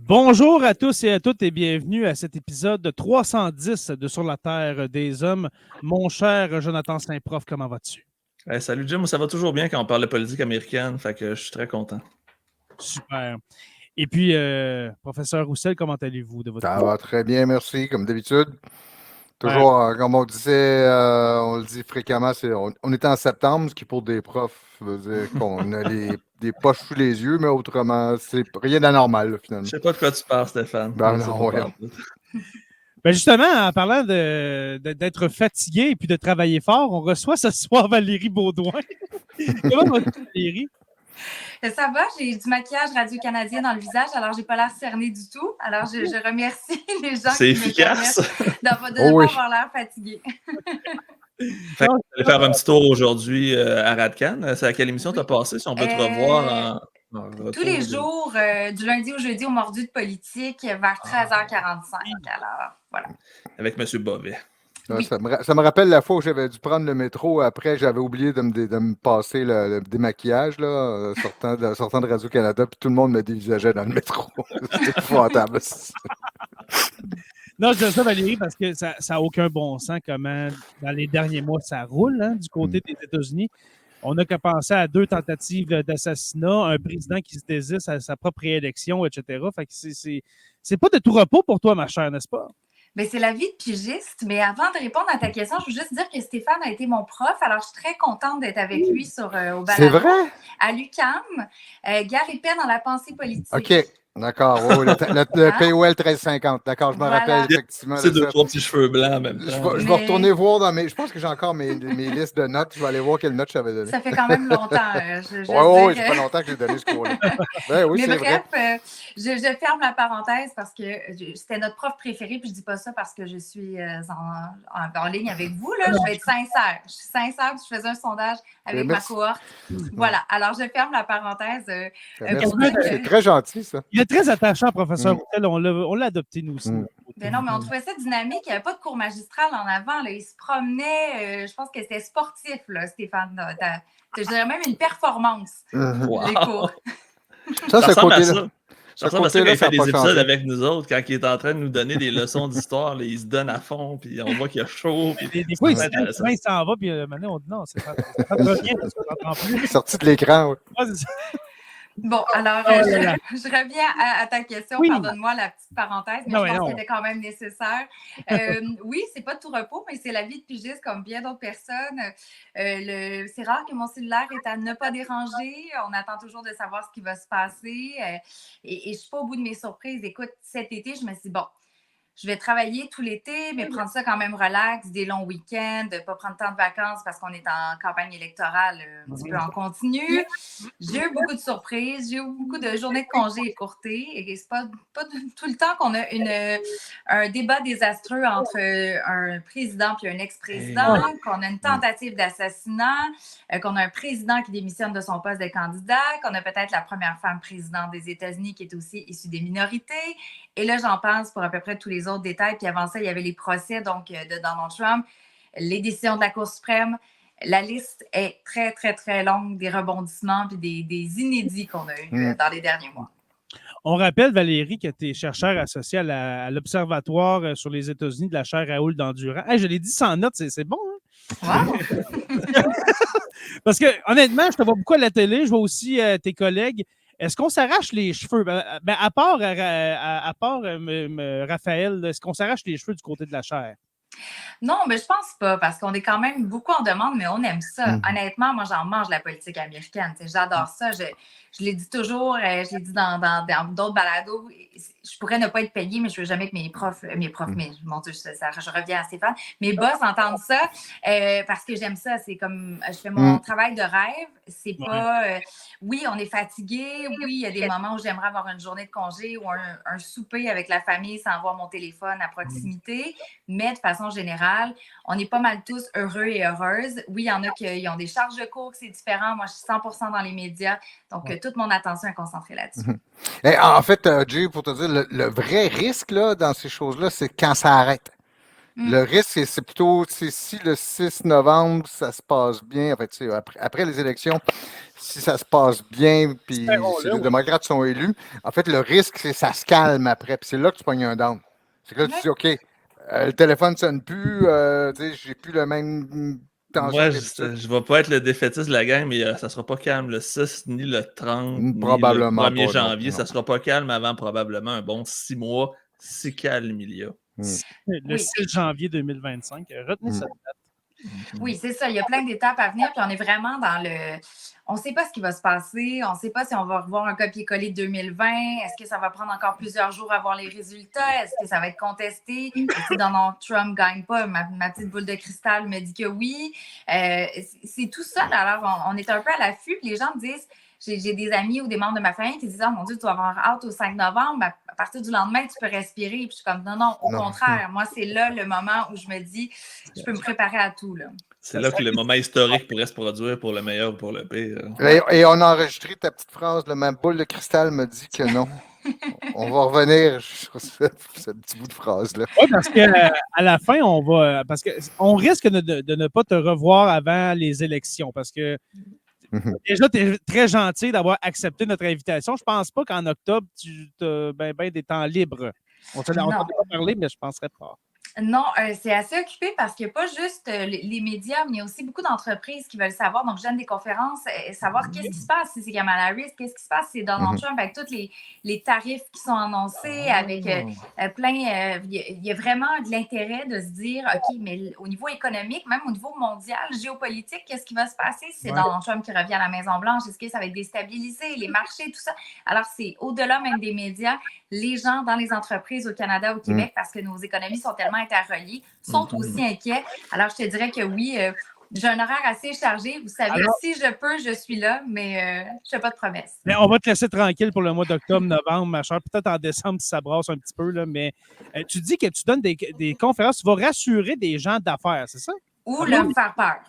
Bonjour à tous et à toutes et bienvenue à cet épisode 310 de Sur la Terre des Hommes. Mon cher Jonathan Saint-Prof, comment vas-tu? Hey, salut Jim, ça va toujours bien quand on parle de politique américaine, fait que je suis très content. Super. Et puis, professeur Roussel, comment allez-vous de votre Ça côté? va très bien, merci, comme d'habitude. Ouais. Toujours, comme on disait, on le dit fréquemment, on est en septembre, ce qui pour des profs veut dire qu'on a des poches sous les yeux, mais autrement, c'est rien d'anormal, là, Je finalement. sais pas de quoi tu parles, Stéphane. Ben Je sais non, pas voyons. parler. Ben justement, en parlant d'être fatigué et puis de travailler fort, on reçoit ce soir Valérie Baudouin. Comment vas-tu, Valérie? Ça va, j'ai du maquillage Radio-Canadien dans le visage, alors j'ai pas l'air cernée du tout. Alors, je remercie les gens C'est qui efficace. me permettent de Oh ne oui. pas avoir l'air fatiguée. Fait que tu allais faire un petit tour aujourd'hui à Radcan. C'est à quelle émission tu as passé, si on peut te revoir en Tous retour les de- jours, du lundi au jeudi, au Mordu de politique, vers 13h45. Alors, voilà. avec M. Bovet. Là, Oui. ça me rappelle la fois où j'avais dû prendre le métro. Après, j'avais oublié de me passer le démaquillage, là, sortant de Radio-Canada, puis tout le monde me dévisageait dans le métro. C'était épouvantable. Non, je dis ça, Valérie, parce que ça n'a aucun bon sens comment, dans les derniers mois, ça roule du côté des États-Unis. On n'a qu'à penser à 2 tentatives d'assassinat, un président qui se désiste à sa propre réélection, etc. Fait que c'est pas de tout repos pour toi, ma chère, n'est-ce pas? Bien, c'est la vie de pigiste, mais avant de répondre à ta question, je veux juste dire que Stéphane a été mon prof, alors je suis très contente d'être avec lui au balado. C'est vrai? À l'UQAM, Gare épais dans la pensée politique. OK. D'accord. Oui, le POL 1350. D'accord, je me Voilà. rappelle effectivement C'est de deux, ça. trois petits cheveux blancs en même Je temps. vais retourner voir dans mes. Je pense que j'ai encore mes listes de notes. Je vais aller voir quelles notes j'avais données. Ça fait quand même longtemps. Oui, ça fait longtemps que j'ai donné ce cours-là. Ben oui, Mais c'est bref, vrai. je ferme la parenthèse parce que c'était notre prof préféré, puis je dis pas ça parce que je suis en ligne avec vous. Là. Je vais être sincère. Je suis sincère, puis je faisais un sondage avec ma cohorte. Voilà. Alors, je ferme la parenthèse. Merci. Pour dire que- C'est très gentil, ça. Il est très attachant, professeur Roussel. On l'a adopté, nous aussi. Ben non, mais on trouvait ça dynamique. Il n'y avait pas de cours magistral en avant. Là. Il se promenait. Je pense que c'était sportif, là, Stéphane. Je dirais même une performance, les cours. Ça, ce ressemble à côté-là. ça. Ça ressemble à ça quand côté-là, il ça fait a pas des épisodes changé. avec nous autres, quand il est en train de nous donner des leçons d'histoire, là, il se donne à fond, puis on voit qu'il a chaud. Puis Des fois, il c'est intéressant. s'en va, puis maintenant, on dit non, c'est pas bien parce qu'on n'entend plus. Sorti de l'écran. Oui. Ah, c'est ça. Bon, alors, Oh là là. je reviens à ta question. Oui. Pardonne-moi la petite parenthèse, mais Non, je mais pense non. qu'elle était quand même nécessaire. Oui, c'est pas de tout repos, mais c'est la vie de pigiste comme bien d'autres personnes. C'est rare que mon cellulaire est à ne pas déranger. On attend toujours de savoir ce qui va se passer. Et je suis pas au bout de mes surprises. Écoute, cet été, je me suis dit, bon, je vais travailler tout l'été, mais prendre ça quand même relax, des longs week-ends, pas prendre tant de vacances parce qu'on est en campagne électorale un petit peu en continu. J'ai eu beaucoup de surprises, j'ai eu beaucoup de journées de congés écourtées et c'est pas tout le temps qu'on a un débat désastreux entre un président puis un ex-président, qu'on a une tentative d'assassinat, qu'on a un président qui démissionne de son poste de candidat, qu'on a peut-être la première femme présidente des États-Unis qui est aussi issue des minorités. Et là, j'en pense pour à peu près tous les autres détails. Puis avant ça, il y avait les procès donc, de Donald Trump, les décisions de la Cour suprême. La liste est très, très, très longue des rebondissements puis des inédits qu'on a eus dans les derniers mois. On rappelle, Valérie, que tu es chercheur associé à l'Observatoire sur les États-Unis de la chaire Raoul Dandurand. Hey, je l'ai dit sans notes, c'est bon, hein? Wow! Parce que, honnêtement, je te vois beaucoup à la télé, je vois aussi tes collègues. Est-ce qu'on s'arrache les cheveux? À part Raphaël, est-ce qu'on s'arrache les cheveux du côté de la chair? Non, mais je pense pas, parce qu'on est quand même beaucoup en demande, mais on aime ça. Honnêtement, moi, j'en mange la politique américaine. J'adore ça. Je l'ai dit toujours, je l'ai dit dans d'autres balados. Je pourrais ne pas être payée, mais je veux jamais que mes profs, mais mon Dieu, je reviens à Stéphane, mes boss entendent ça parce que j'aime ça. C'est comme, je fais mon travail de rêve. C'est pas, oui, on est fatigué. Oui, il y a des moments où j'aimerais avoir une journée de congé ou un souper avec la famille sans avoir mon téléphone à proximité. Mais de façon générale, on est pas mal tous heureux et heureuses. Oui, il y en a qui ont des charges de cours, que c'est différent. Moi, je suis 100% dans les médias. Donc, toute mon attention est concentrée là-dessus. En fait, Jay, pour te dire, le vrai risque là, dans ces choses-là, c'est quand ça arrête. Le risque, c'est plutôt si le 6 novembre, ça se passe bien, en fait, après les élections, si ça se passe bien, puis si les démocrates sont élus, en fait, le risque, c'est que ça se calme après, puis c'est là que tu pognes un down. C'est que là, tu dis, OK, le téléphone ne sonne plus, j'ai plus la même tension Moi, que d'habitude. je ne vais pas être le défaitiste de la gang, mais ça ne sera pas calme le 6, ni le 30, ni le Probablement 1er pas, janvier. non. Ça ne sera pas calme avant probablement un bon 6 mois, si calme il y a. Le 6 janvier 2025. Retenez cette date. Oui, c'est ça. Il y a plein d'étapes à venir, puis on est vraiment dans le... On ne sait pas ce qui va se passer. On ne sait pas si on va revoir un copier-coller de 2020. Est-ce que ça va prendre encore plusieurs jours à voir les résultats? Est-ce que ça va être contesté? Si Donald Trump ne gagne pas, ma petite boule de cristal me dit que oui. C'est tout ça. Alors, on est un peu à l'affût, puis les gens me disent... J'ai des amis ou des membres de ma famille qui disent « Oh mon Dieu, tu vas avoir hâte au 5 novembre. À partir du lendemain, tu peux respirer. » Puis je suis comme « Non, au contraire. Moi, c'est là le moment où je me dis « Je peux me préparer à tout. » C'est là que le moment historique pourrait se produire pour le meilleur ou pour le pire. Et on a enregistré ta petite phrase, ma boule de cristal me dit que non. On va revenir sur ce petit bout de phrase-là. Oui, parce qu'à la fin, parce qu'on risque de ne pas te revoir avant les élections, parce que déjà, tu es très gentil d'avoir accepté notre invitation. Je ne pense pas qu'en octobre, tu as ben des temps libres. On t'en a pas parlé, mais je ne penserais pas. Non, c'est assez occupé parce qu'il n'y a pas juste les médias, mais il y a aussi beaucoup d'entreprises qui veulent savoir. Donc, je donne des conférences, savoir qu'est-ce qui se passe si c'est Kamala Harris, qu'est-ce qui se passe si c'est Donald Trump, avec tous les tarifs qui sont annoncés, avec plein... Il y a vraiment de l'intérêt de se dire, OK, mais au niveau économique, même au niveau mondial, géopolitique, qu'est-ce qui va se passer si c'est Donald Trump qui revient à la Maison-Blanche? Est-ce que ça va être déstabilisé, les marchés, tout ça? Alors, c'est au-delà même des médias, les gens dans les entreprises au Canada, au Québec, parce que nos économies sont tellement interreliés, sont aussi inquiets. Alors, je te dirais que oui, j'ai un horaire assez chargé. Vous savez, si je peux, je suis là, mais je ne fais pas de promesses. Mais on va te laisser tranquille pour le mois d'octobre, novembre, ma chère. Peut-être en décembre, si ça brasse un petit peu, là, mais tu dis que tu donnes des conférences, tu vas rassurer des gens d'affaires, c'est ça? Ou leur faire peur.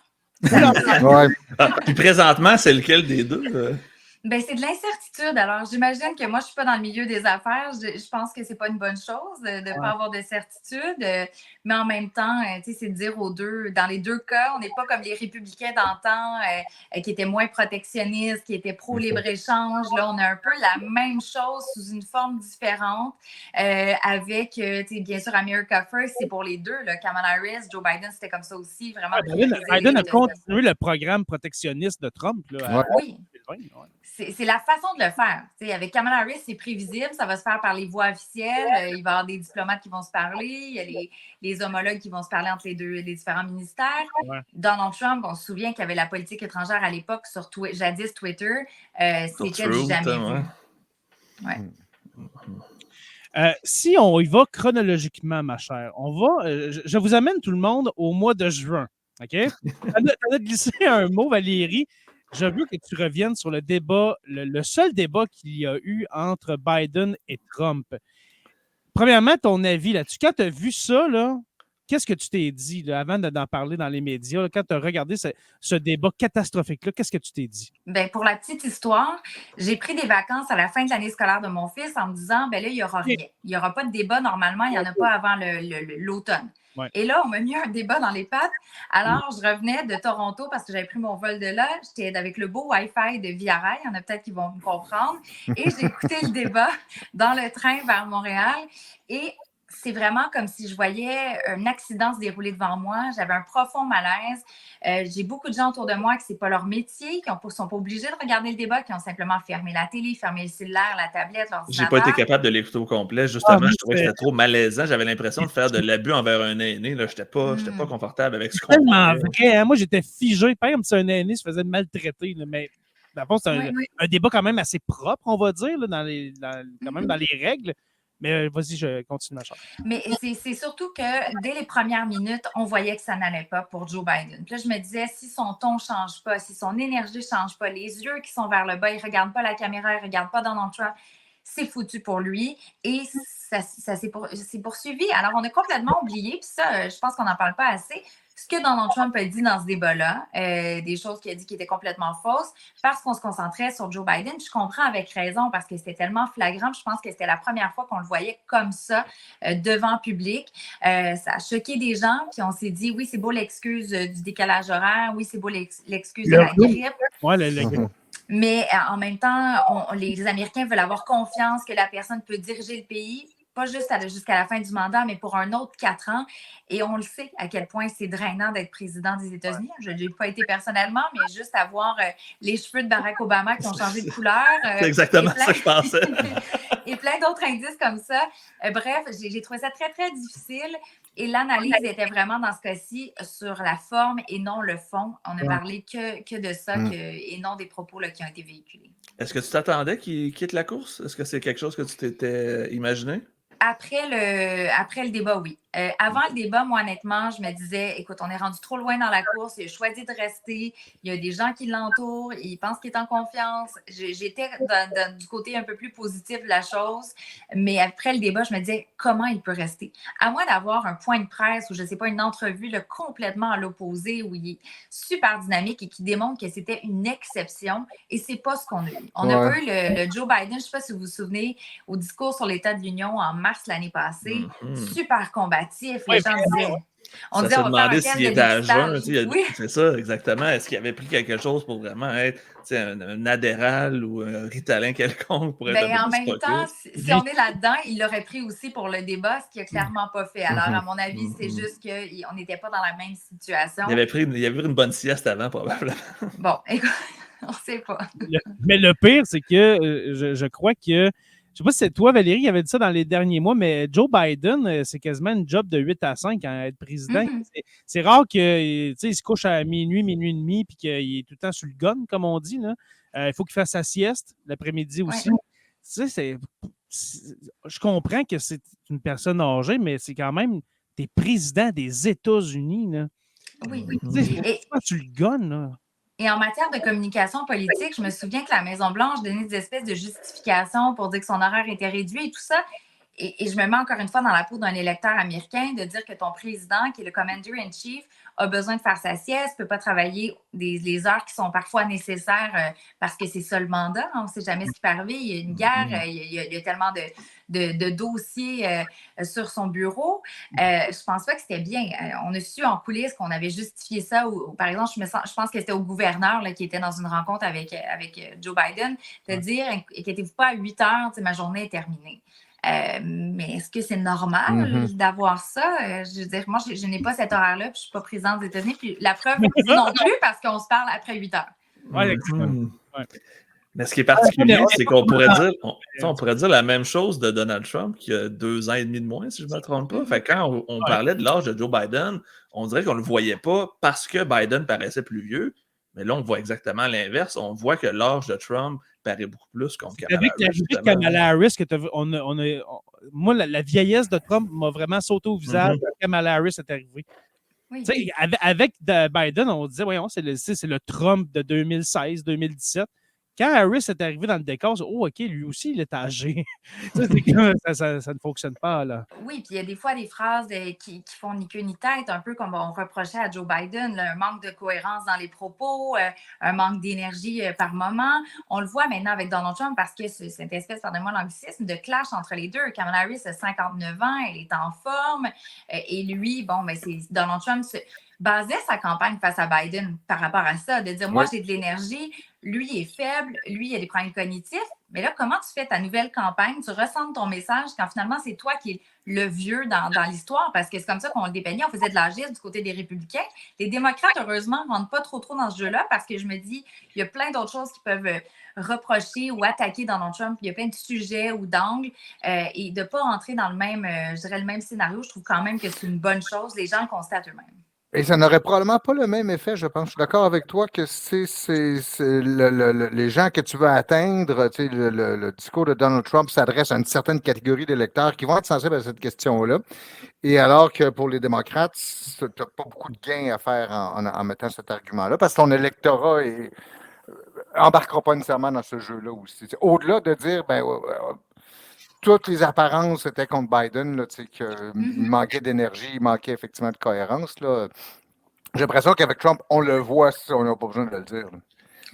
Puis présentement, c'est lequel des deux? Ben, c'est de l'incertitude. Alors, j'imagine que moi, je ne suis pas dans le milieu des affaires. Je pense que ce n'est pas une bonne chose de ne pas avoir de certitude. Mais en même temps, c'est de dire aux deux, dans les deux cas, on n'est pas comme les républicains d'antan qui étaient moins protectionnistes, qui étaient pro-libre-échange. Là, on a un peu la même chose sous une forme différente avec, bien sûr, America First, c'est pour les deux. Là. Kamala Harris, Joe Biden, c'était comme ça aussi. Vraiment. Biden a continué le programme protectionniste de Trump. Là, oui. C'est la façon de le faire. T'sais, avec Kamala Harris, c'est prévisible. Ça va se faire par les voies officielles. Il va y avoir des diplomates qui vont se parler. Il y a les homologues qui vont se parler entre les différents ministères. Donald Trump, on se souvient qu'il y avait la politique étrangère à l'époque sur jadis Twitter. C'était du jamais vu. Si on y va chronologiquement, ma chère, je vous amène tout le monde au mois de juin. OK? Tu as glissé un mot, Valérie. Je veux que tu reviennes sur le débat, le seul débat qu'il y a eu entre Biden et Trump. Premièrement, ton avis là-dessus. Quand tu as vu ça, là, qu'est-ce que tu t'es dit là, avant d'en parler dans les médias? Là, quand tu as regardé ce débat catastrophique-là, qu'est-ce que tu t'es dit? Bien, pour la petite histoire, j'ai pris des vacances à la fin de l'année scolaire de mon fils en me disant, bien là, il n'y aura rien. Il n'y aura pas de débat. Normalement, il n'y en a pas avant l'automne. Ouais. Et là, on m'a mis un débat dans les pattes. Alors, je revenais de Toronto parce que j'avais pris mon vol de là. J'étais avec le beau Wi-Fi de Via Rail. Il y en a peut-être qui vont me comprendre. Et j'ai écouté le débat dans le train vers Montréal. Et c'est vraiment comme si je voyais un accident se dérouler devant moi. J'avais un profond malaise. J'ai beaucoup de gens autour de moi qui ce n'est pas leur métier, qui ne sont pas obligés de regarder le débat, qui ont simplement fermé la télé, fermé le cellulaire, la tablette, l'ordinateur. J'ai pas été capable de l'écouter au complet. Justement, je trouvais que c'était trop malaisant. J'avais l'impression de faire de l'abus envers un aîné. Je n'étais pas confortable avec ce qu'on faisait. Tellement vrai. Hein? Moi, j'étais figé. Pas comme si un aîné se faisait maltraiter. Mais d'abord, c'est un débat quand même assez propre, on va dire, là, quand même dans les règles. Mais vas-y, je continue ma chance. Mais c'est surtout que dès les premières minutes, on voyait que ça n'allait pas pour Joe Biden. Puis là, je me disais, si son ton ne change pas, si son énergie ne change pas, les yeux qui sont vers le bas, il ne regarde pas la caméra, il ne regarde pas Donald Trump, c'est foutu pour lui. Et ça s'est poursuivi. Alors, on a complètement oublié, puis ça, je pense qu'on n'en parle pas assez. ce que Donald Trump a dit dans ce débat-là, des choses qu'il a dit qui étaient complètement fausses, parce qu'on se concentrait sur Joe Biden. Je comprends avec raison, parce que c'était tellement flagrant. Je pense que c'était la première fois qu'on le voyait comme ça devant le public. Ça a choqué des gens, puis on s'est dit, oui, c'est beau l'excuse du décalage horaire, oui, c'est beau l'excuse de la grippe. Ouais, le grippe. Mais en même temps, les Américains veulent avoir confiance que la personne peut diriger le pays, pas juste jusqu'à la fin du mandat, mais pour un autre 4 ans. Et on le sait à quel point c'est drainant d'être président des États-Unis. Je n'ai pas été personnellement, mais juste avoir les cheveux de Barack Obama qui ont changé de couleur. C'est exactement ça que je pensais. Et plein d'autres indices comme ça. Bref, j'ai trouvé ça très, très difficile. Et l'analyse était vraiment, dans ce cas-ci, sur la forme et non le fond. On a parlé que de ça et non des propos là, qui ont été véhiculés. Est-ce que tu t'attendais qu'il quitte la course? Est-ce que c'est quelque chose que tu t'étais imaginé? Après le débat, oui. Avant le débat, moi, honnêtement, je me disais, écoute, on est rendu trop loin dans la course, il a choisi de rester, il y a des gens qui l'entourent, il pense qu'il est en confiance. J'étais du côté un peu plus positif de la chose, mais après le débat, je me disais, comment il peut rester? À moins d'avoir un point de presse ou, je ne sais pas, une entrevue là, complètement à l'opposé, où il est super dynamique et qui démontre que c'était une exception, et c'est pas ce qu'on a eu. On n'a pas eu le Joe Biden, je ne sais pas si vous vous souvenez, au discours sur l'État de l'Union en mars l'année passée, super combatif. Les gens disaient... On se demandait s'il était à jeun. Oui. C'est ça, exactement. Est-ce qu'il avait pris quelque chose pour vraiment être un Adderall ou un Ritalin quelconque pour être un peu en plus même temps, si on est là-dedans, il l'aurait pris aussi pour le débat, ce qu'il n'a clairement pas fait. Alors, à mon avis, c'est juste qu'on n'était pas dans la même situation. Il avait pris une bonne sieste avant, probablement. Bon, écoute, on ne sait pas. Mais le pire, c'est que je crois que je ne sais pas si c'est toi, Valérie, qui avait dit ça dans les derniers mois, mais Joe Biden, c'est quasiment une job de 8 à 5 à être président. C'est rare qu'il se couche à minuit et demi, puis qu'il est tout le temps sur le gun, comme on dit. Il faut qu'il fasse sa sieste l'après-midi aussi. Je comprends que c'est une personne âgée, mais c'est quand même des présidents des États-Unis. Là. Oui. Et sur le gun, là. Et en matière de communication politique, je me souviens que la Maison-Blanche donnait des espèces de justifications pour dire que son horaire était réduit et tout ça. Et je me mets encore une fois dans la peau d'un électeur américain de dire que ton président, qui est le Commander-in-Chief, a besoin de faire sa sieste, ne peut pas travailler les heures qui sont parfois nécessaires parce que c'est ça le mandat. On ne sait jamais ce qui peut arriver. Il y a une guerre, il y a tellement de dossiers sur son bureau. Je ne pense pas que c'était bien. On a su en coulisses qu'on avait justifié ça. Ou, par exemple, je pense que c'était au gouverneur là, qui était dans une rencontre avec Joe Biden, de dire, inquiétez-vous pas, à 8 heures, ma journée est terminée. Mais est-ce que c'est normal d'avoir ça? Je veux dire, moi, je n'ai pas cet horaire-là, puis je ne suis pas présidente des États-Unis. Puis la preuve non plus, parce qu'on se parle après 8 heures. Mais ce qui est particulier, c'est qu'on pourrait dire la même chose de Donald Trump qui a 2 ans et demi de moins, si je ne me trompe pas. Fait que quand on parlait de l'âge de Joe Biden, on dirait qu'on ne le voyait pas parce que Biden paraissait plus vieux. Mais là, on voit exactement l'inverse. On voit que l'âge de Trump paraît beaucoup plus comme Kamala Harris. Avec Kamala Harris, moi, la vieillesse de Trump m'a vraiment sauté au visage quand Kamala Harris est arrivée. Oui. Avec Biden, on disait, voyons, c'est le Trump de 2016-2017. Quand Harris est arrivé dans le décor, OK, lui aussi, il est âgé. ça ne fonctionne pas, là. Oui, puis il y a des fois des phrases qui font ni queue ni tête, un peu comme on reprochait à Joe Biden, là, un manque de cohérence dans les propos, un manque d'énergie par moment. On le voit maintenant avec Donald Trump parce que c'est cette espèce, pardonnez-moi l'anglicisme, de clash entre les deux. Kamala Harris a 59 ans, elle est en forme, et lui, c'est Donald Trump basait sa campagne face à Biden par rapport à ça, de dire, moi, j'ai de l'énergie, lui est faible, lui, il a des problèmes cognitifs, mais là, comment tu fais ta nouvelle campagne? Tu ressembles ton message quand finalement, c'est toi qui es le vieux dans l'histoire, parce que c'est comme ça qu'on le dépeignait, on faisait de l'agisme du côté des républicains. Les démocrates, heureusement, ne rentrent pas trop dans ce jeu-là, parce que je me dis, il y a plein d'autres choses qui peuvent reprocher ou attaquer Donald Trump. Il y a plein de sujets ou d'angles, et de ne pas rentrer dans le même scénario, je trouve quand même que c'est une bonne chose. Les gens le constatent eux-mêmes. Et ça n'aurait probablement pas le même effet, je pense. Je suis d'accord avec toi que c'est les gens que tu veux atteindre. Tu sais, le discours de Donald Trump s'adresse à une certaine catégorie d'électeurs qui vont être sensibles à cette question-là. Et alors que pour les démocrates, tu n'as pas beaucoup de gains à faire en mettant cet argument-là, parce que ton électorat embarquera pas nécessairement dans ce jeu-là aussi. Au-delà de dire, toutes les apparences étaient contre Biden, là, qu'il manquait d'énergie, il manquait effectivement de cohérence. Là. J'ai l'impression qu'avec Trump, on le voit, on n'a pas besoin de le dire. Là.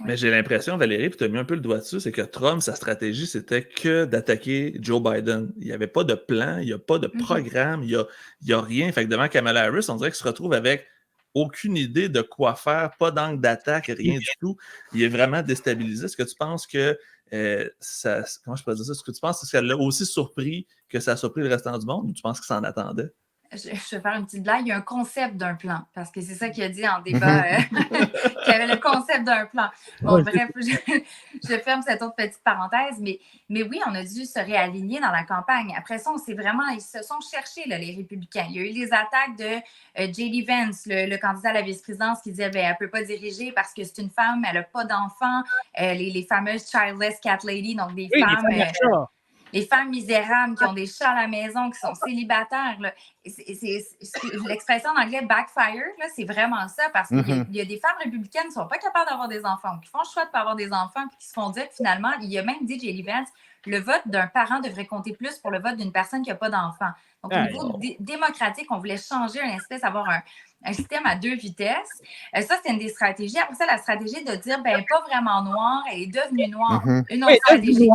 Mais j'ai l'impression, Valérie, puis tu as mis un peu le doigt dessus, c'est que Trump, sa stratégie, c'était que d'attaquer Joe Biden. Il n'y avait pas de plan, il n'y a pas de programme, il n'y a rien. Fait que devant Kamala Harris, on dirait qu'il se retrouve avec aucune idée de quoi faire, pas d'angle d'attaque, rien du tout. Il est vraiment déstabilisé. Est-ce que tu penses que comment je peux dire ça? Est-ce que tu penses que ça l'a aussi surpris que ça a surpris le restant du monde ou tu penses qu'il s'en attendait? Je vais faire une petite blague. Il y a un concept d'un plan, parce que c'est ça qu'il a dit en débat, qu'il y avait le concept d'un plan. Bon, bref, je ferme cette autre petite parenthèse, mais oui, on a dû se réaligner dans la campagne. Après ça, ils se sont cherchés, là, les républicains. Il y a eu les attaques de J.D. Vance, le candidat à la vice-présidence, qui disait elle ne peut pas diriger parce que c'est une femme, elle n'a pas d'enfant. Les fameuses childless cat lady, donc des femmes... Les femmes misérables qui ont des chats à la maison, qui sont célibataires. Là. L'expression en anglais backfire, là, c'est vraiment ça, parce qu'il y a des femmes républicaines qui ne sont pas capables d'avoir des enfants, qui font le choix de ne pas avoir des enfants, puis qui se font dire que finalement, il a même dit, J.D. Vance, le vote d'un parent devrait compter plus pour le vote d'une personne qui n'a pas d'enfant. Donc, au niveau démocratique, on voulait changer un espèce, avoir un système à 2 vitesses. Ça, c'était une des stratégies. Après ça, la stratégie de dire, pas vraiment noire, elle est devenue noire. Une autre stratégie.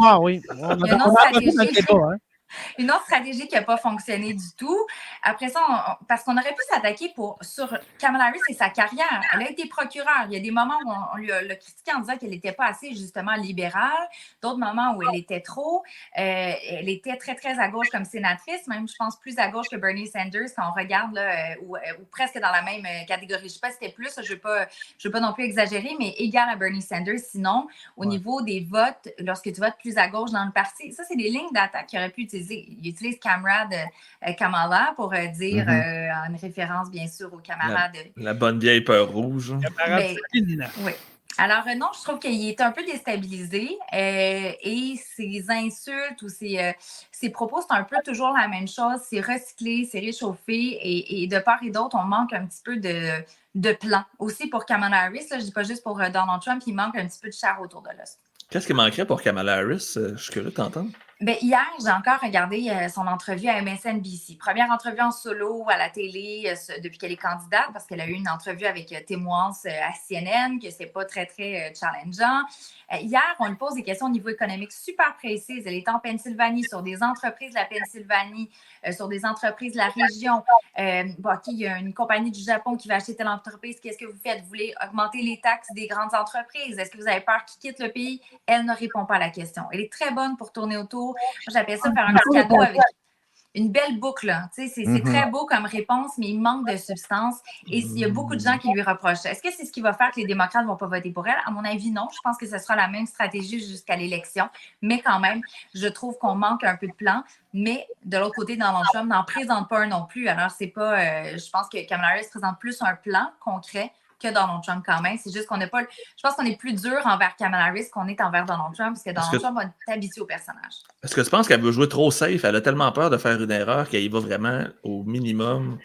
Une autre stratégie qui n'a pas fonctionné du tout. Après ça, parce qu'on aurait pu s'attaquer sur Kamala Harris et sa carrière. Elle a été procureure. Il y a des moments où on l'a critiquée en disant qu'elle n'était pas assez, justement, libérale. D'autres moments où elle était trop. Elle était très, très à gauche comme sénatrice, même, je pense, plus à gauche que Bernie Sanders quand on regarde, là, ou presque dans la même catégorie. Je ne sais pas si c'était plus, je ne veux pas non plus exagérer, mais égal à Bernie Sanders. Sinon, au niveau des votes, lorsque tu votes plus à gauche dans le parti, ça, c'est des lignes d'attaque qu'il aurait pu utiliser. Il utilise Kamala pour dire, en référence bien sûr aux camarades. La bonne vieille peur rouge. Oui. Alors non, je trouve qu'il est un peu déstabilisé et ses insultes ou ses propos, c'est un peu toujours la même chose. C'est recyclé, c'est réchauffé et de part et d'autre, on manque un petit peu de plan. Aussi pour Kamala Harris, là, je ne dis pas juste pour Donald Trump, il manque un petit peu de chair autour de l'os. Qu'est-ce qui manquerait pour Kamala Harris? Je suis curieux de t'entendre. Hier, j'ai encore regardé son entrevue à MSNBC. Première entrevue en solo à la télé depuis qu'elle est candidate, parce qu'elle a eu une entrevue avec Tim Walz à CNN, que c'est pas très, très challengeant. Hier, on lui pose des questions au niveau économique super précises. Elle est en Pennsylvanie, sur des entreprises de la Pennsylvanie, sur des entreprises de la région. Il y a une compagnie du Japon qui va acheter telle entreprise. Qu'est-ce que vous faites? Vous voulez augmenter les taxes des grandes entreprises? Est-ce que vous avez peur qu'ils quittent le pays? Elle ne répond pas à la question. Elle est très bonne pour tourner autour. Moi, j'appelle ça faire un petit cadeau avec une belle boucle. C'est très beau comme réponse, mais il manque de substance. Et il y a beaucoup de gens qui lui reprochent. Est-ce que c'est ce qui va faire que les démocrates ne vont pas voter pour elle? À mon avis, non. Je pense que ce sera la même stratégie jusqu'à l'élection. Mais quand même, je trouve qu'on manque un peu de plan. Mais de l'autre côté, Donald Trump n'en présente pas un non plus. Alors, c'est pas... je pense que Kamala Harris présente plus un plan concret que Donald Trump quand même. C'est juste qu'on n'est pas... Je pense qu'on est plus dur envers Kamala Harris qu'on est envers Donald Trump, parce que Donald Trump est habitué au personnage. Est-ce que tu penses qu'elle veut jouer trop safe? Elle a tellement peur de faire une erreur qu'elle y va vraiment au minimum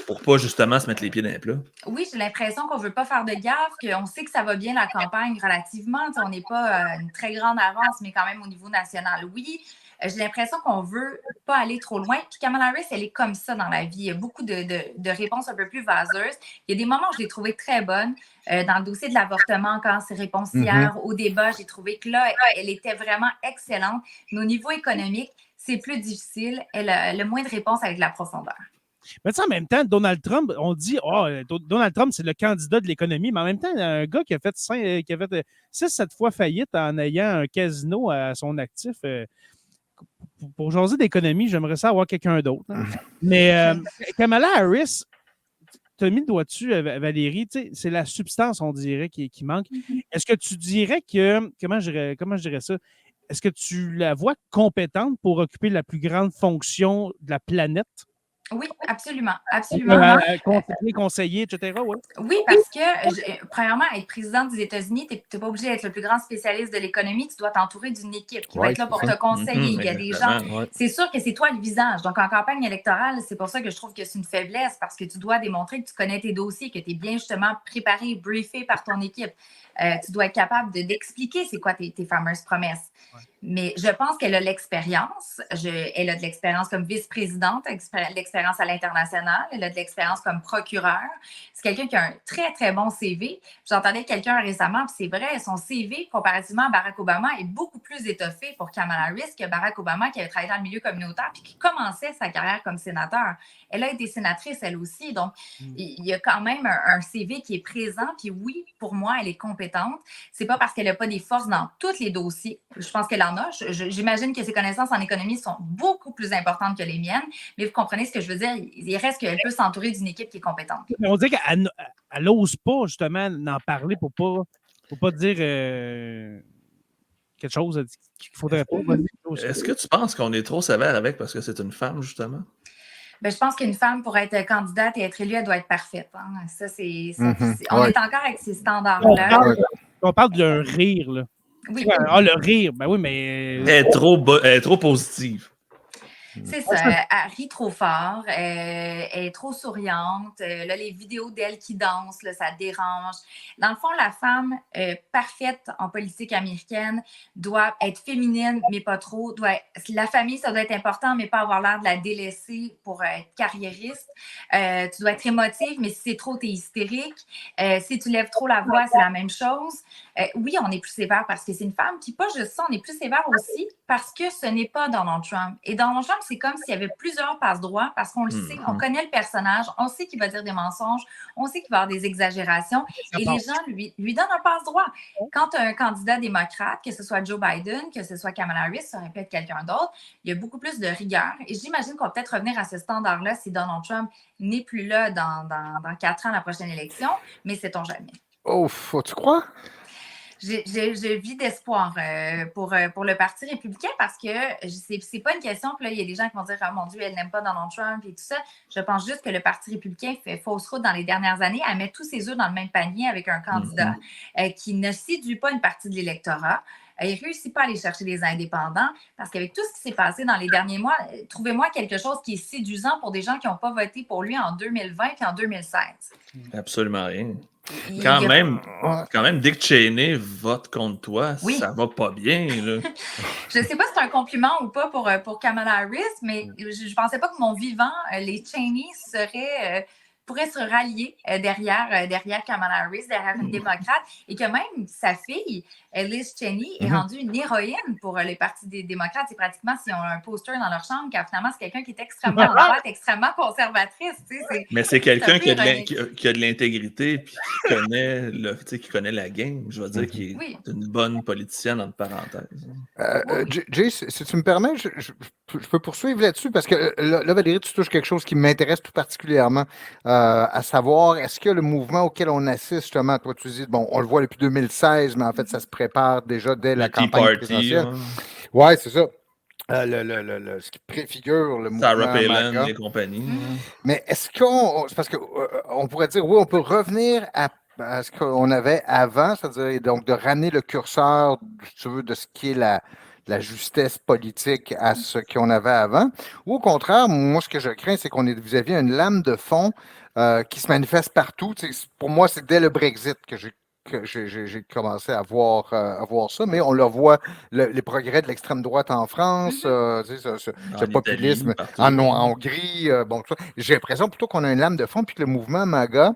pour pas justement se mettre les pieds dans les plats? Oui, j'ai l'impression qu'on veut pas faire de gaffe, qu'on sait que ça va bien la campagne relativement. On n'est pas à une très grande avance, mais quand même au niveau national, oui. J'ai l'impression qu'on ne veut pas aller trop loin. Puis Kamala Harris, elle est comme ça dans la vie. Il y a beaucoup de réponses un peu plus vaseuses. Il y a des moments où je l'ai trouvée très bonne. Dans le dossier de l'avortement, quand ses réponses hier au débat, j'ai trouvé que là, elle était vraiment excellente. Mais au niveau économique, c'est plus difficile. Elle a moins de réponses avec la profondeur. Mais tu sais, en même temps, Donald Trump, on dit Donald Trump, c'est le candidat de l'économie, mais en même temps, il y a un gars qui a fait 6-7 fois faillite en ayant un casino à son actif. Pour jaser d'économie, j'aimerais ça avoir quelqu'un d'autre. Hein. Mais Kamala Harris, tu as mis le doigt dessus, Valérie, c'est la substance, on dirait, qui manque. Est-ce que tu dirais que, comment je dirais ça, est-ce que tu la vois compétente pour occuper la plus grande fonction de la planète? Oui, absolument. Absolument. Conseiller, etc. Ouais. Oui, parce que, premièrement, être président des États-Unis, tu n'es pas obligé d'être le plus grand spécialiste de l'économie. Tu dois t'entourer d'une équipe qui va être là pour te conseiller. Il y a des gens. C'est sûr que c'est toi le visage. Donc, en campagne électorale, c'est pour ça que je trouve que c'est une faiblesse, parce que tu dois démontrer que tu connais tes dossiers, que tu es bien justement préparé, briefé par ton équipe. Tu dois être capable d'expliquer c'est quoi tes fameuses promesses. Ouais. Mais je pense qu'elle a l'expérience. Elle a de l'expérience comme vice-présidente, de l'expérience à l'international. Elle a de l'expérience comme procureure. C'est quelqu'un qui a un très, très bon CV. J'entendais quelqu'un récemment, puis c'est vrai, son CV, comparativement à Barack Obama, est beaucoup plus étoffé pour Kamala Harris que Barack Obama, qui avait travaillé dans le milieu communautaire puis qui commençait sa carrière comme sénateur. Elle a été sénatrice, elle aussi. Donc, il y a quand même un CV qui est présent. Puis oui, pour moi, elle est compétente. C'est pas parce qu'elle n'a pas des forces dans tous les dossiers. Je pense qu'elle en a. J'imagine que ses connaissances en économie sont beaucoup plus importantes que les miennes. Mais vous comprenez ce que je veux dire? Il reste qu'elle peut s'entourer d'une équipe qui est compétente. Mais on dirait qu'elle n'ose pas, justement, d'en parler pour pas dire quelque chose qu'il faudrait pas. Est-ce que tu penses qu'on est trop sévère avec parce que c'est une femme, justement? Ben, je pense qu'une femme, pour être candidate et être élue, elle doit être parfaite. Hein. Ça, on est encore avec ces standards-là. On parle d'un rire, là. Oui. Le rire, ben oui, mais... Elle est trop positive. C'est ça, elle rit trop fort, elle est trop souriante. Là, les vidéos d'elle qui danse, là, ça dérange. Dans le fond, la femme parfaite en politique américaine doit être féminine, mais pas trop. La famille, ça doit être important, mais pas avoir l'air de la délaisser pour être carriériste. Tu dois être émotive, mais si c'est trop, tu es hystérique. Si tu lèves trop la voix, c'est la même chose. Oui, on est plus sévère parce que c'est une femme. Puis pas juste ça, on est plus sévère aussi parce que ce n'est pas Donald Trump. Et Donald Trump, c'est comme s'il y avait plusieurs passe-droits parce qu'on le sait, on connaît le personnage, on sait qu'il va dire des mensonges, on sait qu'il va avoir des exagérations et les gens lui donnent un passe-droit. Quand tu as un candidat démocrate, que ce soit Joe Biden, que ce soit Kamala Harris, ça aurait pu être quelqu'un d'autre, il y a beaucoup plus de rigueur. Et j'imagine qu'on va peut-être revenir à ce standard-là si Donald Trump n'est plus là dans 4 ans à la prochaine élection, mais sait-on jamais. Oh, tu crois? Je vis d'espoir pour le Parti républicain parce que c'est pas une question. Puis là, il y a des gens qui vont dire « Oh mon Dieu, elle n'aime pas Donald Trump et tout ça ». Je pense juste que le Parti républicain fait fausse route dans les dernières années à mettre tous ses œufs dans le même panier avec un candidat qui ne séduit pas une partie de l'électorat. Il ne réussit pas à aller chercher des indépendants parce qu'avec tout ce qui s'est passé dans les derniers mois, trouvez-moi quelque chose qui est séduisant pour des gens qui n'ont pas voté pour lui en 2020 et en 2016. Absolument rien. Quand même, Dick Cheney vote contre toi, ça va pas bien. Là. Je ne sais pas si c'est un compliment ou pas pour Kamala Harris, mais je ne pensais pas que mon vivant, les Cheney pourraient se rallier derrière Kamala Harris, derrière une démocrate, et que même sa fille, Liz Cheney, est rendue une héroïne pour les partis des démocrates. C'est pratiquement s'ils ont un poster dans leur chambre, car finalement, c'est quelqu'un qui est extrêmement en droite, extrêmement conservatrice. Mais c'est quelqu'un qui a de l'intégrité et qui connaît la game. Je veux dire, qui est une bonne politicienne, entre parenthèses. Jay, si tu me permets, je peux poursuivre là-dessus parce que là, Valérie, tu touches quelque chose qui m'intéresse tout particulièrement. À savoir, est-ce que le mouvement auquel on assiste, justement, toi, tu dis, bon, on le voit depuis 2016, mais en fait, ça se prépare déjà dès la campagne présidentielle. Oui, c'est ça. Ce qui préfigure le mouvement Sarah Palin et compagnie. Mais est-ce parce qu'on pourrait dire, oui, on peut revenir à ce qu'on avait avant, c'est-à-dire donc de ramener le curseur, si tu veux, de ce qui est la justesse politique à ce qu'on avait avant, ou au contraire, moi, ce que je crains, c'est qu'on est vis-à-vis une lame de fond qui se manifeste partout. Pour moi, c'est dès le Brexit que j'ai commencé à voir ça, mais on le voit, les progrès de l'extrême droite en France, ce populisme en Hongrie, tout ça. J'ai l'impression plutôt qu'on a une lame de fond, puis que le mouvement MAGA,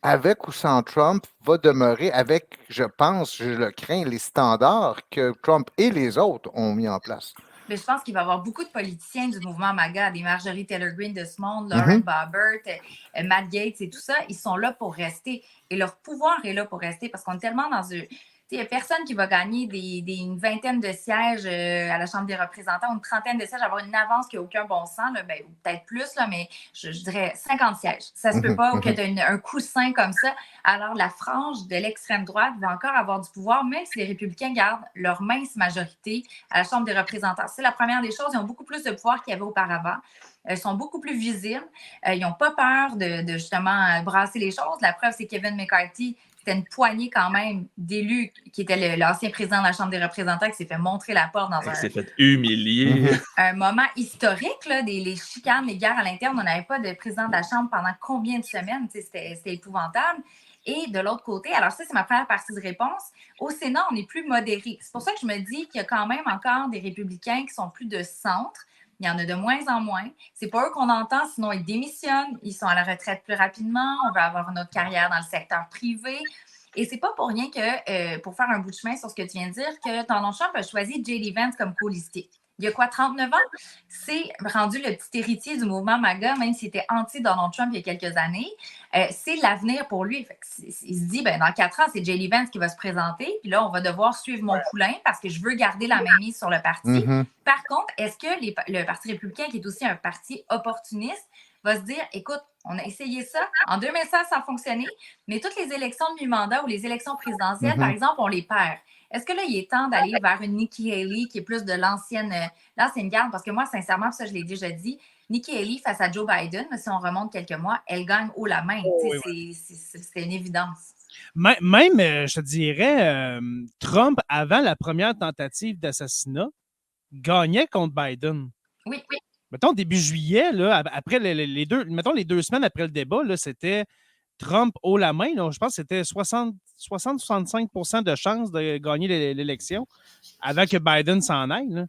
avec ou sans Trump, va demeurer avec, je pense, je le crains, les standards que Trump et les autres ont mis en place. Mais je pense qu'il va y avoir beaucoup de politiciens du mouvement MAGA, des Marjorie Taylor Greene de ce monde, Lauren Boebert, Matt Gaetz et tout ça, ils sont là pour rester. Et leur pouvoir est là pour rester parce qu'on est tellement dans une... Il n'y a personne qui va gagner une vingtaine de sièges à la Chambre des représentants ou une trentaine de sièges, avoir une avance qui n'a aucun bon sens, là, ou peut-être plus, là, mais je dirais 50 sièges. Ça ne se peut pas que tu aies un coussin comme ça. Alors, la frange de l'extrême droite va encore avoir du pouvoir, même si les républicains gardent leur mince majorité à la Chambre des représentants. C'est la première des choses. Ils ont beaucoup plus de pouvoir qu'il y avait auparavant. Ils sont beaucoup plus visibles. Ils n'ont pas peur de justement brasser les choses. La preuve, c'est Kevin McCarthy. C'était une poignée quand même d'élus qui était l'ancien président de la Chambre des représentants qui s'est fait montrer la porte dans s'est fait humilier. Un moment historique, là, les chicanes, les guerres à l'interne. On n'avait pas de président de la Chambre pendant combien de semaines? C'était épouvantable. Et de l'autre côté, alors ça, c'est ma première partie de réponse, au Sénat, on est plus modéré. C'est pour ça que je me dis qu'il y a quand même encore des républicains qui sont plus de centre. Il y en a de moins en moins. C'est pas eux qu'on entend, sinon ils démissionnent, ils sont à la retraite plus rapidement, on va avoir une autre carrière dans le secteur privé. Et c'est pas pour rien que, pour faire un bout de chemin sur ce que tu viens de dire, que Donald Trump a choisi J.D. Vance comme co-listé. Il y a quoi, 39 ans? C'est rendu le petit héritier du mouvement MAGA, même s'il était anti-Donald Trump il y a quelques années. C'est l'avenir pour lui. Il se dit, dans 4 ans, c'est J.D. Vance qui va se présenter. Puis là, on va devoir suivre mon poulain parce que je veux garder la mainmise sur le parti. Mm-hmm. Par contre, est-ce que le Parti républicain, qui est aussi un parti opportuniste, va se dire, écoute, on a essayé ça. En 2016, ça a fonctionné, mais toutes les élections de mi-mandat ou les élections présidentielles, par exemple, on les perd. Est-ce que là, il est temps d'aller vers une Nikki Haley qui est plus de l'ancienne garde? Parce que moi, sincèrement, ça, je l'ai déjà dit, Nikki Haley face à Joe Biden, si on remonte quelques mois, elle gagne haut la main. C'est une évidence. Même, je te dirais, Trump, avant la première tentative d'assassinat, gagnait contre Biden. Oui. Mettons, début juillet, là, après les 2 semaines après le débat, là, c'était Trump haut la main. Là, je pense que c'était 60-65% de chances de gagner l'élection avant que Biden s'en aille. Là.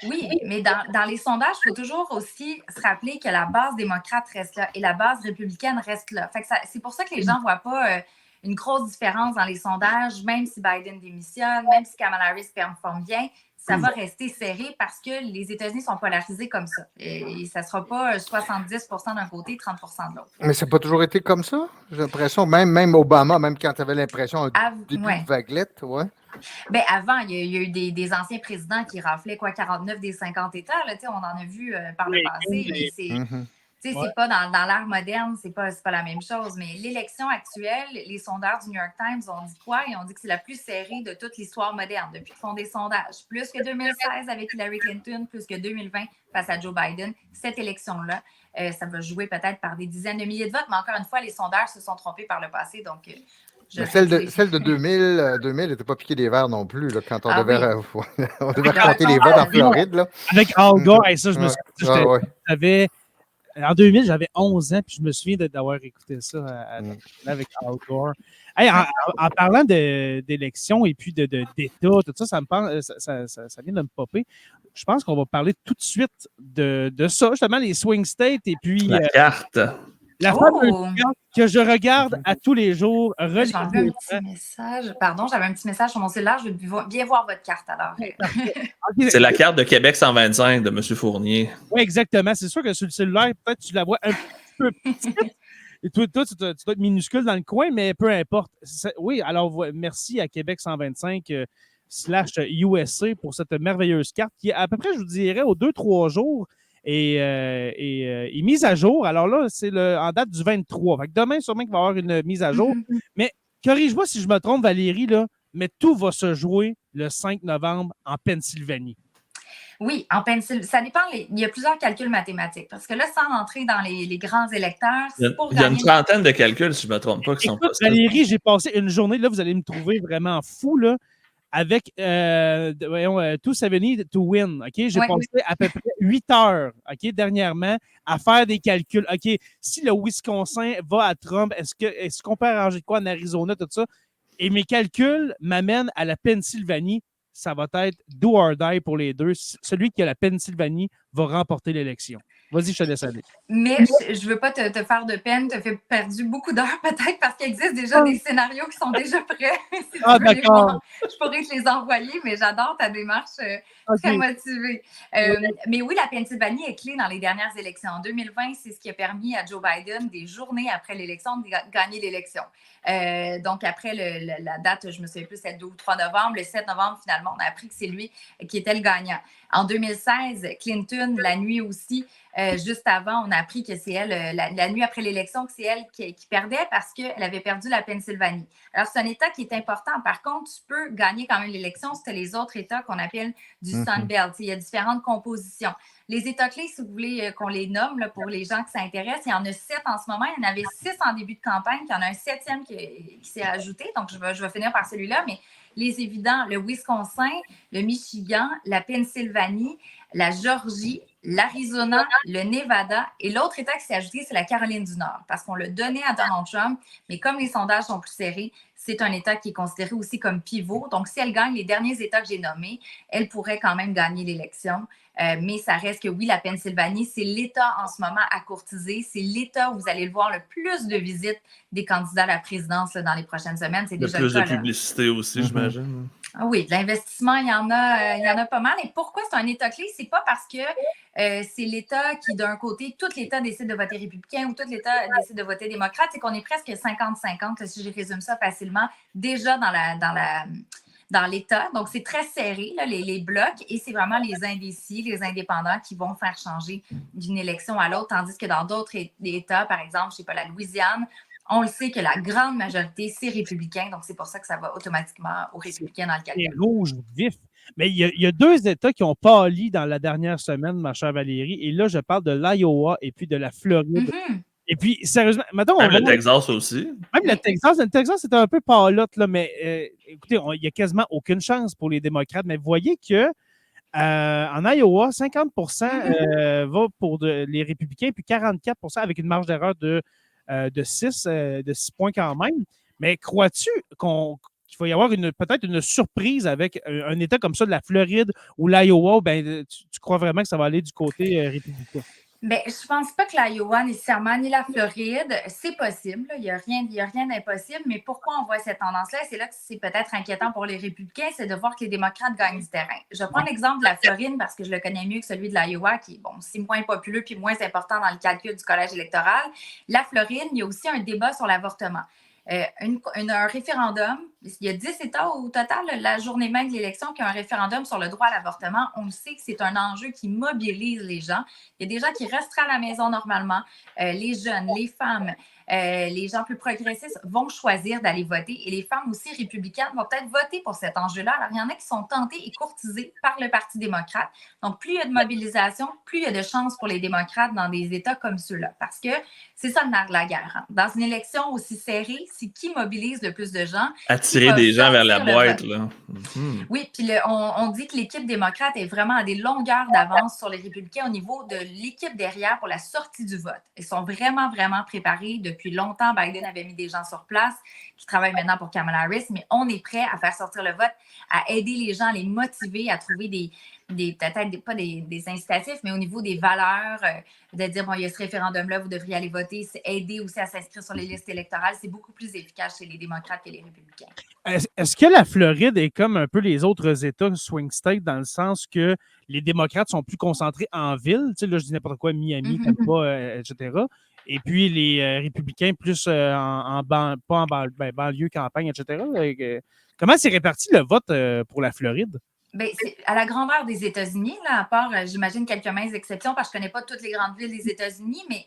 Oui, mais dans les sondages, il faut toujours aussi se rappeler que la base démocrate reste là et la base républicaine reste là. Fait que c'est pour ça que les gens ne voient pas une grosse différence dans les sondages, même si Biden démissionne, même si Kamala Harris performe bien. Ça va rester serré parce que les États-Unis sont polarisés comme ça. Et ça ne sera pas 70% d'un côté, 30% de l'autre. Mais ça n'a pas toujours été comme ça? J'ai l'impression, même Obama, même quand tu avais l'impression au début de vaguelette, ouais. Bien, avant, il y a eu des anciens présidents qui raflaient 49 des 50 États. Là, on en a vu par le passé, mais c'est pas dans l'ère moderne, c'est pas la même chose. Mais l'élection actuelle, les sondeurs du New York Times ont dit quoi? Ils ont dit que c'est la plus serrée de toute l'histoire moderne depuis qu'ils font des sondages. Plus que 2016 avec Hillary Clinton, plus que 2020 face à Joe Biden. Cette élection-là, ça va jouer peut-être par des dizaines de milliers de votes, mais encore une fois, les sondeurs se sont trompés par le passé, donc... Mais celle de 2000 n'était pas piqué des verres non plus, là, quand on devait compter les votes en Floride. Là. Avec Al Gore, ça, je me souviens, en 2000, j'avais 11 ans, puis je me souviens d'avoir écouté ça avec Al Gore. Hey, en parlant d'élections et puis d'État, tout ça, ça vient de me popper. Je pense qu'on va parler tout de suite de ça, justement, les swing states et puis... La carte. La fameuse carte que je regarde à tous les jours. J'avais un petit message. Pardon, j'avais un petit message sur mon cellulaire. Je veux bien voir votre carte alors. C'est la carte de Québec 125 de M. Fournier. Oui, exactement. C'est sûr que sur le cellulaire, peut-être tu la vois un peu petite. Et toi, tu dois être minuscule dans le coin, mais peu importe. Oui, alors merci à Québec 125 /USA pour cette merveilleuse carte qui est à peu près, je vous dirais, aux 2-3 jours. Et mise à jour. Alors là, c'est en date du 23. Fait que demain, sûrement qu'il va y avoir une mise à jour. Mais corrige-moi si je me trompe, Valérie, là, mais tout va se jouer le 5 novembre en Pennsylvanie. Oui, en Pennsylvanie. Ça dépend. Il y a plusieurs calculs mathématiques. Parce que là, sans entrer dans les grands électeurs, c'est pour gagner. Il y a une trentaine de calculs, si je ne me trompe pas, qui sont possibles. Valérie, j'ai passé une journée, là, vous allez me trouver vraiment fou, là. Avec 270 to win. Okay? J'ai passé à peu près 8 heures dernièrement à faire des calculs. Okay? Si le Wisconsin va à Trump, est-ce qu'on peut arranger de quoi en Arizona, tout ça? Et mes calculs m'amènent à la Pennsylvanie. Ça va être do or die pour les deux. Celui qui a la Pennsylvanie va remporter l'élection. Vas-y, je te laisse aller. Mais je ne veux pas te faire de peine, te faire perdu beaucoup d'heures peut-être parce qu'il existe déjà des scénarios qui sont déjà prêts. Si d'accord. Je pourrais te les envoyer, mais j'adore ta démarche très motivée. Mais oui, la Pennsylvanie est clé dans les dernières élections. En 2020, c'est ce qui a permis à Joe Biden, des journées après l'élection, de gagner l'élection. Donc, après la date, je me souviens plus, c'est le 2 ou 3 novembre. Le 7 novembre, finalement, on a appris que c'est lui qui était le gagnant. En 2016, Clinton, la nuit aussi, juste avant, on a appris que c'est elle, la nuit après l'élection, que c'est elle qui perdait parce qu'elle avait perdu la Pennsylvanie. Alors, c'est un État qui est important. Par contre, tu peux gagner quand même l'élection si tu as les autres États qu'on appelle du Sun Belt. Il y a différentes compositions. Les États clés, si vous voulez qu'on les nomme là, pour les gens qui s'intéressent, il y en a 7 en ce moment. Il y en avait 6 en début de campagne. Il y en a un 7e qui s'est ajouté. Donc, je vais finir par celui-là. Mais les évidents, le Wisconsin, le Michigan, la Pennsylvanie, la Georgie, l'Arizona, le Nevada et l'autre État qui s'est ajouté, c'est la Caroline du Nord parce qu'on l'a donné à Donald Trump, mais comme les sondages sont plus serrés, c'est un État qui est considéré aussi comme pivot. Donc, si elle gagne les derniers États que j'ai nommés, elle pourrait quand même gagner l'élection. Mais ça reste que oui, la Pennsylvanie, c'est l'État en ce moment à courtiser. C'est l'État où vous allez le voir le plus de visites des candidats à la présidence là, dans les prochaines semaines. C'est déjà plus le cas, de publicité aussi, j'imagine. Oui, de l'investissement, il y en a pas mal. Et pourquoi c'est un État clé? C'est pas parce que c'est l'État qui, d'un côté, tout l'État décide de voter républicain ou tout l'État décide de voter démocrate. C'est qu'on est presque 50-50, si je résume ça facilement, déjà dans l'État. Donc, c'est très serré, là, les blocs, et c'est vraiment les indécis, les indépendants qui vont faire changer d'une élection à l'autre, tandis que dans d'autres États, par exemple, je ne sais pas, la Louisiane, on le sait que la grande majorité, c'est républicain. Donc, c'est pour ça que ça va automatiquement aux républicains dans le calcul. C'est rouge vif. Mais il y a 2 États qui ont pâli dans la dernière semaine, ma chère Valérie. Et là, je parle de l'Iowa et puis de la Floride. Et puis, sérieusement, maintenant, même le Texas aussi. Même le Texas, c'était un peu pâlotte, là, mais écoutez, il n'y a quasiment aucune chance pour les démocrates. Mais vous voyez que en Iowa, 50% va pour les républicains, puis 44% avec une marge d'erreur de 6 points quand même. Mais crois-tu qu'il va y avoir peut-être une surprise avec un État comme ça de la Floride ou l'Iowa? Ben, tu crois vraiment que ça va aller du côté républicain? Bien, je ne pense pas que l'Iowa nécessairement, ni la Floride, c'est possible. Il n'y a rien d'impossible. Mais pourquoi on voit cette tendance-là? C'est là que c'est peut-être inquiétant pour les républicains, c'est de voir que les démocrates gagnent du terrain. Je prends l'exemple de la Floride parce que je le connais mieux que celui de l'Iowa, qui est aussi moins populeux puis moins important dans le calcul du collège électoral. La Floride, il y a aussi un débat sur l'avortement. Un référendum, il y a 10 États au total, la journée même de l'élection, qui ont un référendum sur le droit à l'avortement. On le sait que c'est un enjeu qui mobilise les gens. Il y a des gens qui resteraient à la maison normalement. Les jeunes, les femmes, les gens plus progressistes vont choisir d'aller voter et les femmes aussi républicaines vont peut-être voter pour cet enjeu-là. Alors, il y en a qui sont tentés et courtisés par le Parti démocrate. Donc, plus il y a de mobilisation, plus il y a de chances pour les démocrates dans des États comme ceux-là. Parce que c'est ça le nerf de la guerre. Hein. Dans une élection aussi serrée, c'est qui mobilise le plus de gens. Attirer des gens vers la boîte. Là. Oui, puis on dit que l'équipe démocrate est vraiment à des longueurs d'avance sur les républicains au niveau de l'équipe derrière pour la sortie du vote. Ils sont vraiment, vraiment préparés. Depuis longtemps, Biden avait mis des gens sur place qui travaillent maintenant pour Kamala Harris, mais on est prêt à faire sortir le vote, à aider les gens, à les motiver, à trouver peut-être pas des incitatifs, mais au niveau des valeurs, de dire, bon, il y a ce référendum-là, vous devriez aller voter, c'est aider aussi à s'inscrire sur les listes électorales. C'est beaucoup plus efficace chez les démocrates que les républicains. Est-ce que la Floride est comme un peu les autres États swing states dans le sens que les démocrates sont plus concentrés en ville? Tu sais, là, je dis n'importe quoi, Miami, Tampa, etc. Et puis les républicains plus banlieue, campagne, etc. Comment s'est réparti le vote pour la Floride? Bien, c'est à la grandeur des États-Unis, là, à part, j'imagine, quelques minces exceptions, parce que je ne connais pas toutes les grandes villes des États-Unis, mais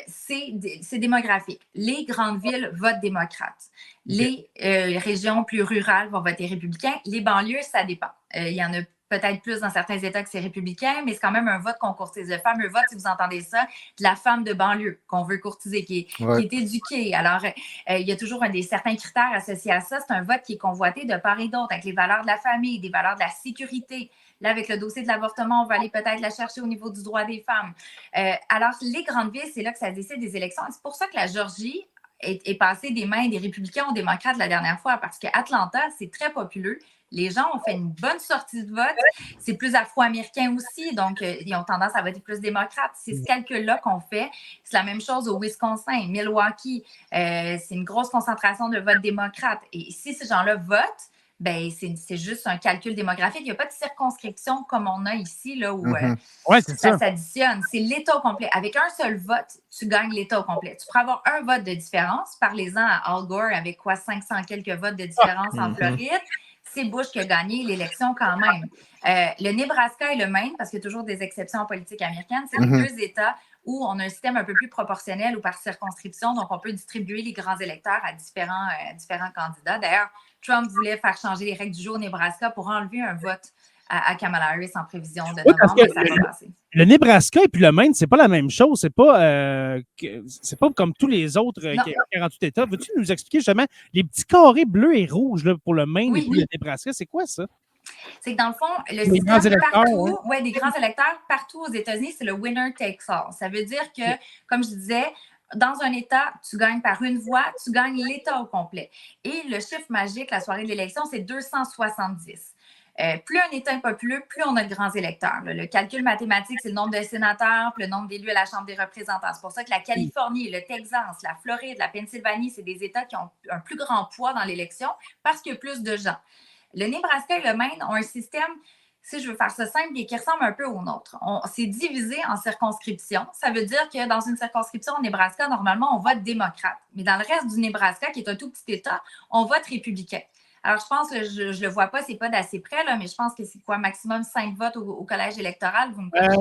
c'est démographique. Les grandes villes votent démocrates. Les régions plus rurales vont voter républicain. Les banlieues, ça dépend. Il y en a peut-être plus dans certains États que c'est républicain, mais c'est quand même un vote qu'on courtise. Le fameux vote, si vous entendez ça, de la femme de banlieue qu'on veut courtiser, qui est éduquée. Alors, il y a toujours certains critères associés à ça. C'est un vote qui est convoité de part et d'autre, avec les valeurs de la famille, des valeurs de la sécurité. Là, avec le dossier de l'avortement, on va aller peut-être la chercher au niveau du droit des femmes. Alors, les grandes villes, c'est là que ça décide des élections. Et c'est pour ça que la Georgie est passée des mains des républicains aux démocrates la dernière fois, parce qu'Atlanta, c'est très populeux. Les gens ont fait une bonne sortie de vote. C'est plus afro-américain aussi, donc ils ont tendance à voter plus démocrate. C'est ce calcul-là qu'on fait. C'est la même chose au Wisconsin, Milwaukee. C'est une grosse concentration de vote démocrate. Et si ces gens-là votent, ben c'est juste un calcul démographique. Il n'y a pas de circonscription comme on a ici, là, où ça s'additionne. C'est l'État au complet. Avec un seul vote, tu gagnes l'État au complet. Tu pourrais avoir un vote de différence. Parlez-en à Al Gore avec 500 quelques votes de différence en Floride. C'est Bush qui a gagné l'élection quand même. Le Nebraska et le Maine, parce qu'il y a toujours des exceptions en politique américaine, c'est les 2 États où on a un système un peu plus proportionnel ou par circonscription, donc on peut distribuer les grands électeurs à différents candidats. D'ailleurs, Trump voulait faire changer les règles du jeu au Nebraska pour enlever un vote à Kamala Harris en prévision de novembre, mais ça va passer. Le Nebraska et puis le Maine, c'est pas la même chose. C'est pas comme tous les autres 48 États. Veux-tu nous expliquer justement les petits carrés bleus et rouges là, pour le Maine et puis le Nebraska? C'est quoi ça? C'est que dans le fond, le Les grands système électeurs, partout, des grands électeurs partout aux États-Unis, c'est le winner takes all. Ça veut dire que, comme je disais, dans un État, tu gagnes par une voix, tu gagnes l'État au complet. Et le chiffre magique, la soirée de l'élection, c'est 270. Plus un État est populeux, plus on a de grands électeurs. Le calcul mathématique, c'est le nombre de sénateurs, puis le nombre d'élus à la Chambre des représentants. C'est pour ça que la Californie, le Texas, la Floride, la Pennsylvanie, c'est des États qui ont un plus grand poids dans l'élection parce qu'il y a plus de gens. Le Nebraska et le Maine ont un système, si je veux faire ça simple, qui ressemble un peu au nôtre. C'est divisé en circonscriptions. Ça veut dire que dans une circonscription au Nebraska, normalement, on vote démocrate. Mais dans le reste du Nebraska, qui est un tout petit État, on vote républicain. Alors, je pense que je ne le vois pas, c'est pas d'assez près, là, mais je pense que c'est quoi, maximum 5 votes au collège électoral?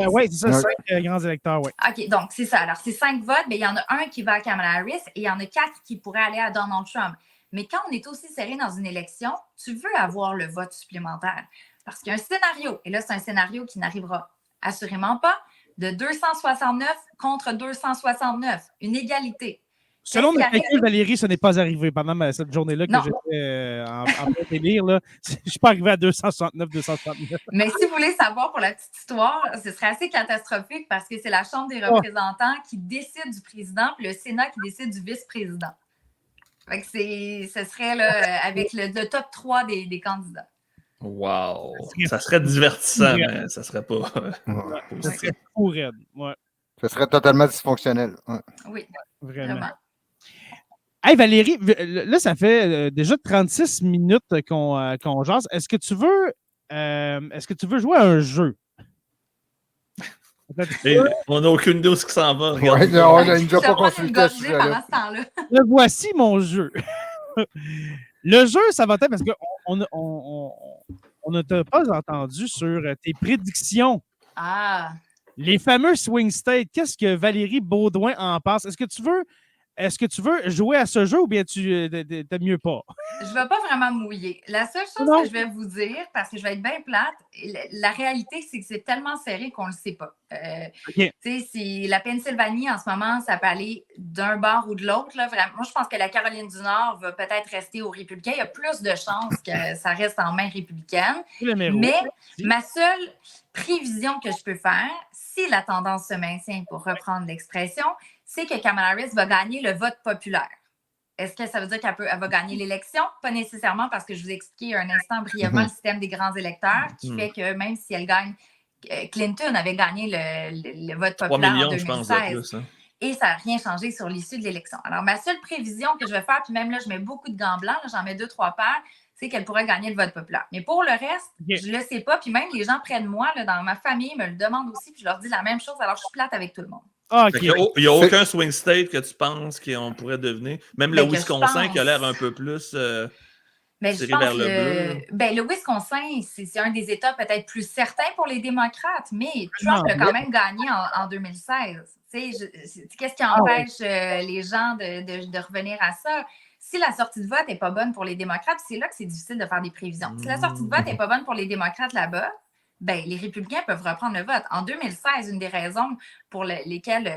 Oui, c'est ça, 5 grands électeurs, oui. OK, donc c'est ça. Alors, c'est 5 votes, mais il y en a un qui va à Kamala Harris et il y en a 4 qui pourraient aller à Donald Trump. Mais quand on est aussi serré dans une élection, tu veux avoir le vote supplémentaire. Parce qu'il y a un scénario, et là, c'est un scénario qui n'arrivera assurément pas, de 269 contre 269, une égalité. Selon mes calculs, Valérie, ce n'est pas arrivé pendant cette journée-là que j'étais en train de lire. Je ne suis pas arrivé à 269, 269. Mais si vous voulez savoir pour la petite histoire, ce serait assez catastrophique parce que c'est la Chambre des représentants qui décide du président puis le Sénat qui décide du vice-président. Fait que ce serait là, avec le top 3 des candidats. Wow! Ça serait divertissant, mais ça serait pas Ça serait fou raide. Ouais. Ça serait totalement dysfonctionnel. Ouais. Oui, vraiment. Hey Valérie, là, ça fait déjà 36 minutes qu'on jase. Est-ce que tu veux jouer à un jeu? On n'a aucune idée où ce qui s'en va. Ouais, non, on n'a déjà pas consulté à ce sujet-là. Le voici mon jeu. Le jeu, ça va être parce qu'on ne t'a pas entendu sur tes prédictions. Ah! Les fameux swing states. Qu'est-ce que Valérie Beaudoin en pense? Est-ce que tu veux jouer à ce jeu ou bien tu t'aimes mieux pas? Je ne vais pas vraiment mouiller. La seule chose que je vais vous dire, parce que je vais être bien plate, la réalité, c'est que c'est tellement serré qu'on ne le sait pas. Si la Pennsylvanie, en ce moment, ça peut aller d'un bord ou de l'autre. Moi, je pense que la Caroline du Nord va peut-être rester aux républicains. Il y a plus de chances que ça reste en main républicaine. Mais ma seule prévision que je peux faire, si la tendance se maintient, pour reprendre l'expression, c'est que Kamala Harris va gagner le vote populaire. Est-ce que ça veut dire qu'elle va gagner l'élection? Pas nécessairement, parce que je vous ai expliqué un instant brièvement le système des grands électeurs qui fait que même si elle gagne, Clinton avait gagné le vote populaire en 2016. Je pense, plus, hein. Et ça n'a rien changé sur l'issue de l'élection. Alors, ma seule prévision que je vais faire, puis même là, je mets beaucoup de gants blancs, j'en mets 2-3 paires, c'est qu'elle pourrait gagner le vote populaire. Mais pour le reste, je ne le sais pas. Puis même les gens près de moi, là, dans ma famille, me le demandent aussi, puis je leur dis la même chose. Alors, je suis plate avec tout le monde. Il n'y a aucun swing state que tu penses qu'on pourrait devenir. Même le Wisconsin qui a l'air un peu plus tiré vers le bleu. Le Wisconsin, c'est un des États peut-être plus certains pour les démocrates, mais Trump l'a quand même gagné en 2016. Qu'est-ce qui empêche les gens de revenir à ça? Si la sortie de vote n'est pas bonne pour les démocrates, c'est là que c'est difficile de faire des prévisions. Si la sortie de vote n'est pas bonne pour les démocrates là-bas, les républicains peuvent reprendre le vote. En 2016, une des raisons pour lesquelles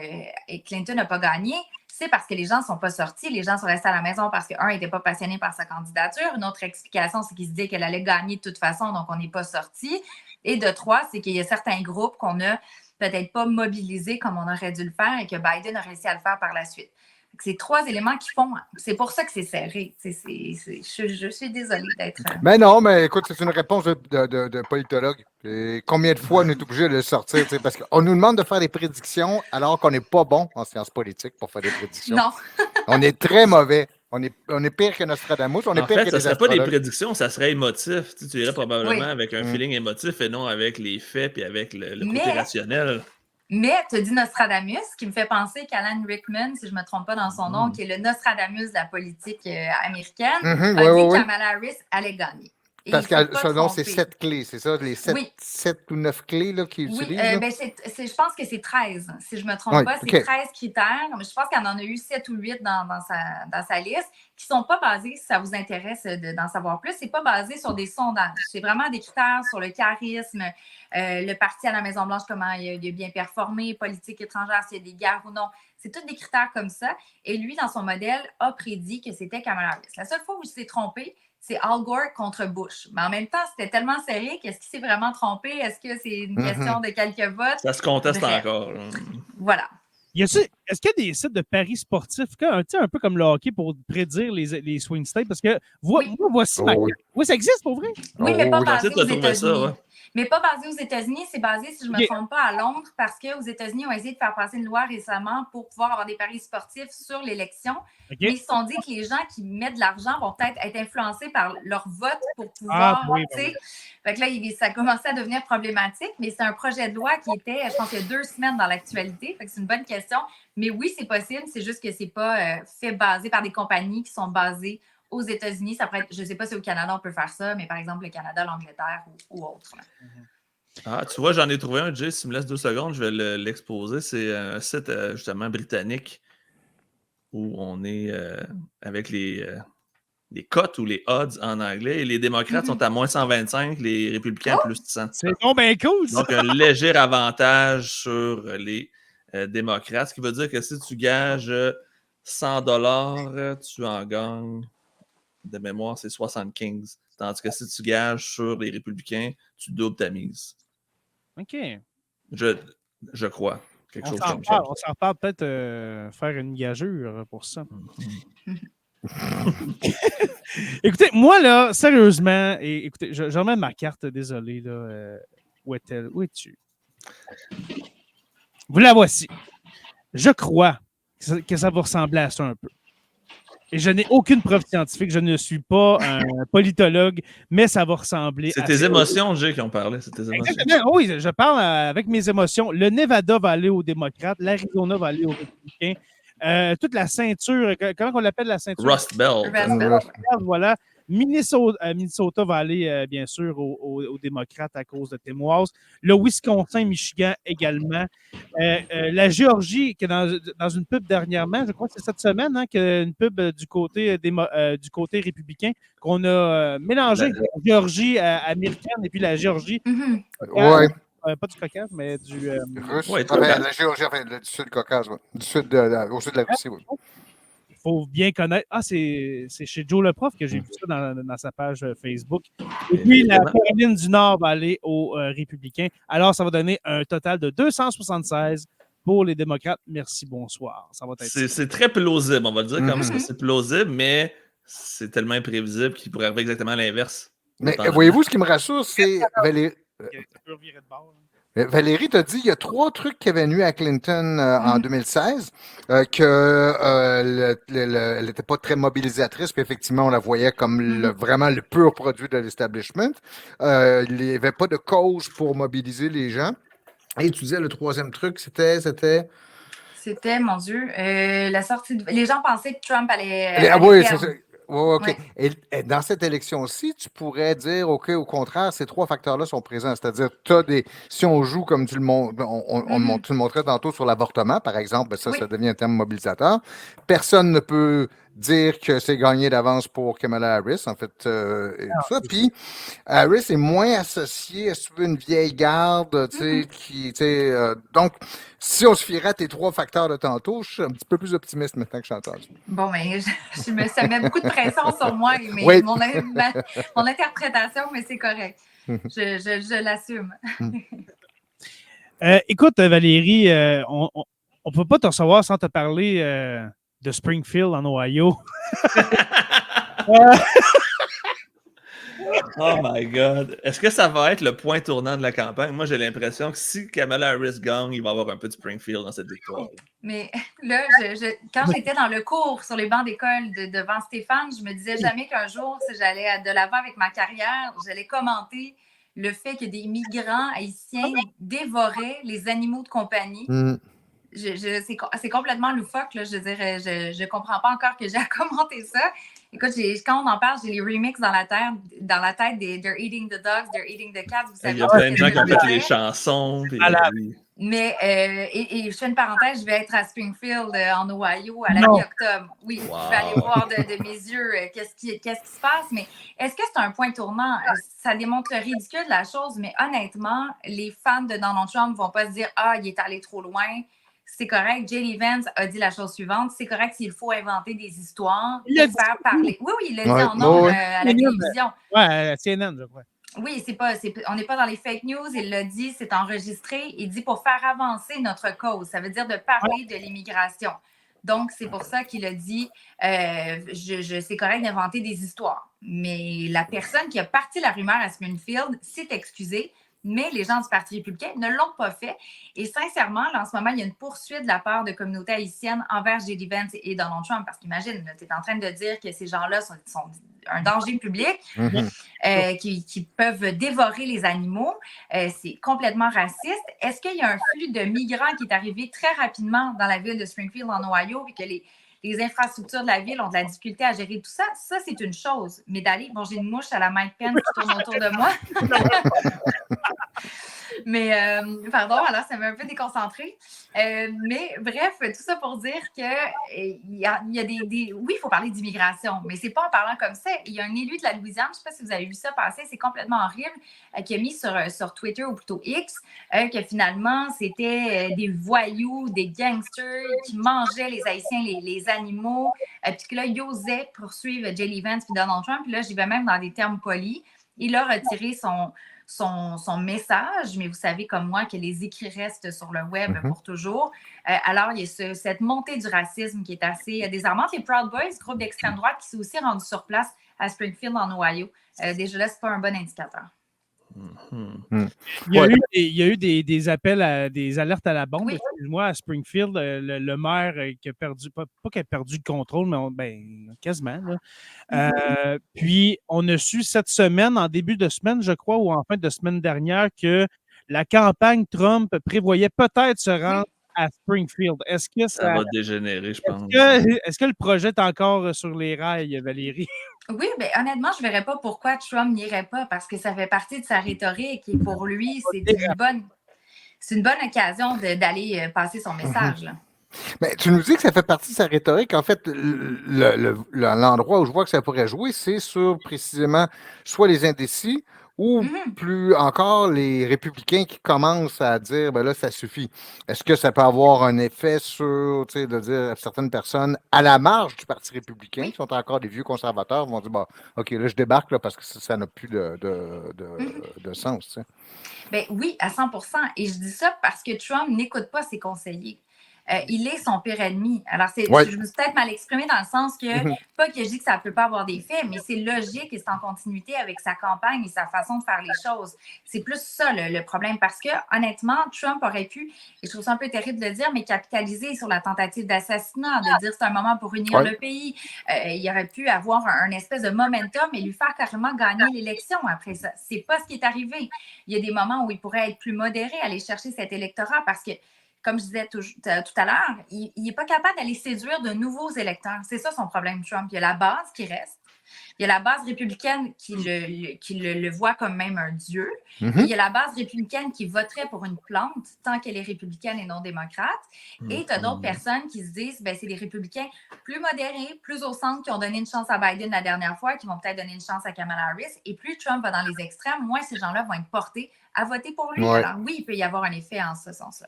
Clinton n'a pas gagné, c'est parce que les gens ne sont pas sortis. Les gens sont restés à la maison parce qu'un n'était pas passionné par sa candidature. Une autre explication, c'est qu'il se disait qu'elle allait gagner de toute façon, donc on n'est pas sortis. Et de trois, c'est qu'il y a certains groupes qu'on n'a peut-être pas mobilisés comme on aurait dû le faire et que Biden a réussi à le faire par la suite. C'est 3 éléments qui font. C'est pour ça que c'est serré. Je suis désolée d'être. Mais non, mais écoute, c'est une réponse de politologue. Et combien de fois on est obligé de le sortir? Parce qu'on nous demande de faire des prédictions alors qu'on n'est pas bon en sciences politiques pour faire des prédictions. Non. On est très mauvais. On est pire que Nostradamus. On est pire que ça ne serait pas des prédictions, ça serait émotif. Tu irais probablement avec un feeling émotif et non avec les faits et avec le côté rationnel. Mais tu as dit Nostradamus, qui me fait penser qu'Alan Rickman, si je ne me trompe pas dans son nom, qui est le Nostradamus de la politique américaine, a dit que Kamala Harris allait gagner. Parce que selon c'est 7 clés, c'est ça? Les 7 ou 9 clés qu'ils utilisent? Je pense que c'est 13, si je ne me trompe pas. C'est 13 critères. Mais je pense qu'il y en a eu 7 ou 8 dans sa liste qui ne sont pas basés, si ça vous intéresse d'en savoir plus, ce n'est pas basé sur des sondages. C'est vraiment des critères sur le charisme, le parti à la Maison-Blanche, comment il a bien performé, politique étrangère, s'il y a des guerres ou non. C'est tous des critères comme ça. Et lui, dans son modèle, a prédit que c'était Kamala Harris. La seule fois où il s'est trompé, c'est Al Gore contre Bush. Mais en même temps, c'était tellement serré qu'est-ce qu'il s'est vraiment trompé? Est-ce que c'est une question de quelques votes? Ça se conteste Bref. encore. Voilà. Est-ce qu'il y a des sites de paris sportifs, un peu comme le hockey, pour prédire les swing states? Parce que voici ma carte. Oui, ça existe pour vrai? Oui, mais pas basé J'essaie aux de trouver ça, États-Unis. ouais. Mais pas basé aux États-Unis, c'est basé, si je ne me trompe pas, à Londres, parce qu'aux États-Unis, on a essayé de faire passer une loi récemment pour pouvoir avoir des paris sportifs sur l'élection. Mais ils se sont dit que les gens qui mettent de l'argent vont peut-être être influencés par leur vote pour pouvoir, Fait que là, ça a commencé à devenir problématique, mais c'est un projet de loi qui était, je pense, il y a 2 semaines dans l'actualité. Fait que c'est une bonne question. Mais oui, c'est possible, c'est juste que c'est pas fait basé par des compagnies qui sont basées aux États-Unis. Ça pourrait être, je ne sais pas si au Canada on peut faire ça, mais par exemple le Canada, l'Angleterre ou autre. Ah, tu vois, j'en ai trouvé un, Jay. Si tu me laisses 2 secondes, je vais l'exposer. C'est un site justement britannique où on est avec les cotes ou les odds en anglais. Et les démocrates sont à moins 125, les républicains à plus de 100. C'est donc bien cool, ça. Donc, un léger avantage sur les démocrates, ce qui veut dire que si tu gages 100 $, tu en gagnes, de mémoire, c'est 75. Tandis que si tu gages sur les républicains, tu doubles ta mise. OK. Je crois. Quelque chose comme ça. On s'en reparle peut-être faire une gageure pour ça. Écoutez, moi, là, sérieusement, écoutez, je remets ma carte, désolé, là. Où est-elle? Où es-tu? Vous la voici. Je crois que ça va ressembler à ça un peu. Et je n'ai aucune preuve scientifique, je ne suis pas un politologue, mais ça va ressembler à ça. C'est tes émotions, Jay, qui ont parlé. C'est tes émotions. Exactement. Oui, je parle avec mes émotions. Le Nevada va aller aux démocrates, l'Arizona va aller aux républicains. Toute la ceinture, comment on l'appelle la ceinture? Rust Belt. Voilà. Minnesota va aller, bien sûr, aux démocrates à cause de Tim Walz. Le Wisconsin, Michigan également. La Géorgie, qui est dans une pub dernièrement, je crois que c'est cette semaine, une pub du côté républicain, qu'on a mélangé la Géorgie américaine et puis la Géorgie. Ouais. Pas du Caucase, mais du. Russe. Ouais, La Géorgie, du sud Caucase, ouais. Au sud de la Russie, oui. Il faut bien connaître. Ah, c'est chez Joe le Prof que j'ai vu ça dans sa page Facebook. Et puis, la Caroline du Nord va aller aux Républicains. Alors, ça va donner un total de 276 pour les démocrates. Merci, bonsoir. Ça va être c'est très plausible, on va le dire comme ça. C'est plausible, mais c'est tellement imprévisible qu'il pourrait arriver exactement l'inverse. Mais voyez-vous, ce qui me rassure, c'est Valérie t'a dit il y a 3 trucs qui avaient nuit à Clinton en 2016, qu'elle n'était pas très mobilisatrice, puis effectivement, on la voyait comme vraiment le pur produit de l'establishment. Il n'y avait pas de cause pour mobiliser les gens. Et tu disais le 3e truc, c'était, mon Dieu, la sortie de... Les gens pensaient que Trump allait oui, perdre. c'est ça. Ouais, OK. Ouais. Et dans cette élection-ci, tu pourrais dire, OK, au contraire, ces 3 facteurs-là sont présents. C'est-à-dire, si on joue comme tu le montrais tantôt sur l'avortement, par exemple, ça devient un terme mobilisateur. Personne ne peut dire que c'est gagné d'avance pour Kamala Harris, en fait. Et tout ça. Puis, Harris est moins associé à une vieille garde, donc, si on se fierait à tes 3 facteurs de tantôt, je suis un petit peu plus optimiste maintenant que je suis entendu. Bon, mais ça met beaucoup de pression sur moi, mais mon interprétation, mais c'est correct. Je l'assume. Écoute, Valérie, on ne peut pas te recevoir sans te parler de Springfield en Ohio. Oh my God. Est-ce que ça va être le point tournant de la campagne? Moi, j'ai l'impression que si Kamala Harris gagne, il va y avoir un peu de Springfield dans cette victoire. Mais là, quand j'étais dans le cours sur les bancs d'école devant Stéphane, je me disais jamais qu'un jour, si j'allais de l'avant avec ma carrière, j'allais commenter le fait que des migrants haïtiens dévoraient les animaux de compagnie. C'est complètement loufoque. Là. Je veux dire, je comprends pas encore que j'ai à commenter ça. Écoute, quand on en parle, j'ai les remixes dans la tête des They're Eating the Dogs, They're Eating the Cats. Vous savez, il y a plein de gens qui ont fait les chansons. Puis, mais, je fais une parenthèse, je vais être à Springfield, en Ohio, à la mi-octobre. Oui, je vais aller voir de mes yeux qu'est-ce qui se passe. Mais est-ce que c'est un point tournant? Ça démontre le ridicule de la chose, mais honnêtement, les fans de Donald Trump ne vont pas se dire « Ah, il est allé trop loin ». c'est correct. J.D. Vance a dit la chose suivante, c'est correct s'il faut inventer des histoires pour faire parler. Oui, il l'a dit en ondes à la télévision. Oui, à CNN, je crois. Oui, on n'est pas dans les fake news, il l'a dit, c'est enregistré. Il dit pour faire avancer notre cause, ça veut dire de parler de l'immigration. Donc, c'est pour ça qu'il a dit c'est correct d'inventer des histoires. Mais la personne qui a parti la rumeur à Springfield s'est excusée, mais les gens du Parti républicain ne l'ont pas fait. Et sincèrement, là, en ce moment, il y a une poursuite de la part de communautés haïtiennes envers J.D. Vance et Donald Trump. Parce qu'imagine, tu es en train de dire que ces gens-là sont un danger public, qui peuvent dévorer les animaux. C'est complètement raciste. Est-ce qu'il y a un flux de migrants qui est arrivé très rapidement dans la ville de Springfield, en Ohio, et que les infrastructures de la ville ont de la difficulté à gérer tout ça? Ça, c'est une chose. Mais d'aller, j'ai une mouche à la Mike Pence qui tourne autour de moi. Mais, pardon, alors ça m'a un peu déconcentrée. Mais bref, tout ça pour dire qu'il y a des... Oui, il faut parler d'immigration, mais c'est pas en parlant comme ça. Il y a un élu de la Louisiane, je ne sais pas si vous avez vu ça passer, c'est complètement horrible, qui a mis sur Twitter, ou plutôt X, que finalement, c'était des voyous, des gangsters qui mangeaient les Haïtiens, les animaux, puis que là, ils osaient poursuivre J.D. Vance puis Donald Trump. Puis là, j'y vais même dans des termes polis. Il a retiré son message, mais vous savez comme moi que les écrits restent sur le web pour toujours. Alors, il y a cette montée du racisme qui est assez désarmante. Les Proud Boys, groupe d'extrême droite, qui s'est aussi rendu sur place à Springfield, en Ohio. Déjà là, ce n'est pas un bon indicateur. Il y a eu des appels, des alertes à la bombe, excuse-moi, à Springfield. Le maire qui a perdu, pas qu'il a perdu le contrôle, mais quasiment. Là. Puis, on a su cette semaine, en début de semaine, je crois, ou en fin de semaine dernière, que la campagne Trump prévoyait peut-être se rendre à Springfield. Est-ce que ça va dégénérer, je pense. Est-ce que le projet est encore sur les rails, Valérie? Oui, mais honnêtement, je ne verrais pas pourquoi Trump n'irait pas, parce que ça fait partie de sa rhétorique et pour lui, c'est une bonne occasion d'aller passer son message. Là. Mais tu nous dis que ça fait partie de sa rhétorique. En fait, l'endroit où je vois que ça pourrait jouer, c'est sur précisément soit les indécis ou plus encore les républicains qui commencent à dire ben là, ça suffit. Est-ce que ça peut avoir un effet sur, tu sais, de dire à certaines personnes à la marge du Parti républicain, qui sont encore des vieux conservateurs, vont dire bon, OK, là, je débarque là, parce que ça n'a plus de sens. Tu sais. Ben oui, à 100%. Et je dis ça parce que Trump n'écoute pas ses conseillers. Il est son pire ennemi. Alors, je me suis peut-être mal exprimée dans le sens que, pas que je dis que ça ne peut pas avoir d'effet, mais c'est logique et c'est en continuité avec sa campagne et sa façon de faire les choses. C'est plus ça le problème parce que, honnêtement, Trump aurait pu, et je trouve ça un peu terrible de le dire, mais capitaliser sur la tentative d'assassinat, de dire c'est un moment pour unir le pays. Il aurait pu avoir un espèce de momentum et lui faire carrément gagner l'élection après ça. C'est pas ce qui est arrivé. Il y a des moments où il pourrait être plus modéré, aller chercher cet électorat parce que, comme je disais tout à l'heure, il n'est pas capable d'aller séduire de nouveaux électeurs. C'est ça son problème, Trump. Il y a la base qui reste. Il y a la base républicaine qui le voit comme même un dieu. Il y a la base républicaine qui voterait pour une plante tant qu'elle est républicaine et non démocrate. Et tu as d'autres personnes qui se disent c'est des républicains plus modérés, plus au centre, qui ont donné une chance à Biden la dernière fois, qui vont peut-être donner une chance à Kamala Harris. Et plus Trump va dans les extrêmes, moins ces gens-là vont être portés à voter pour lui. Alors oui, il peut y avoir un effet en ce sens-là.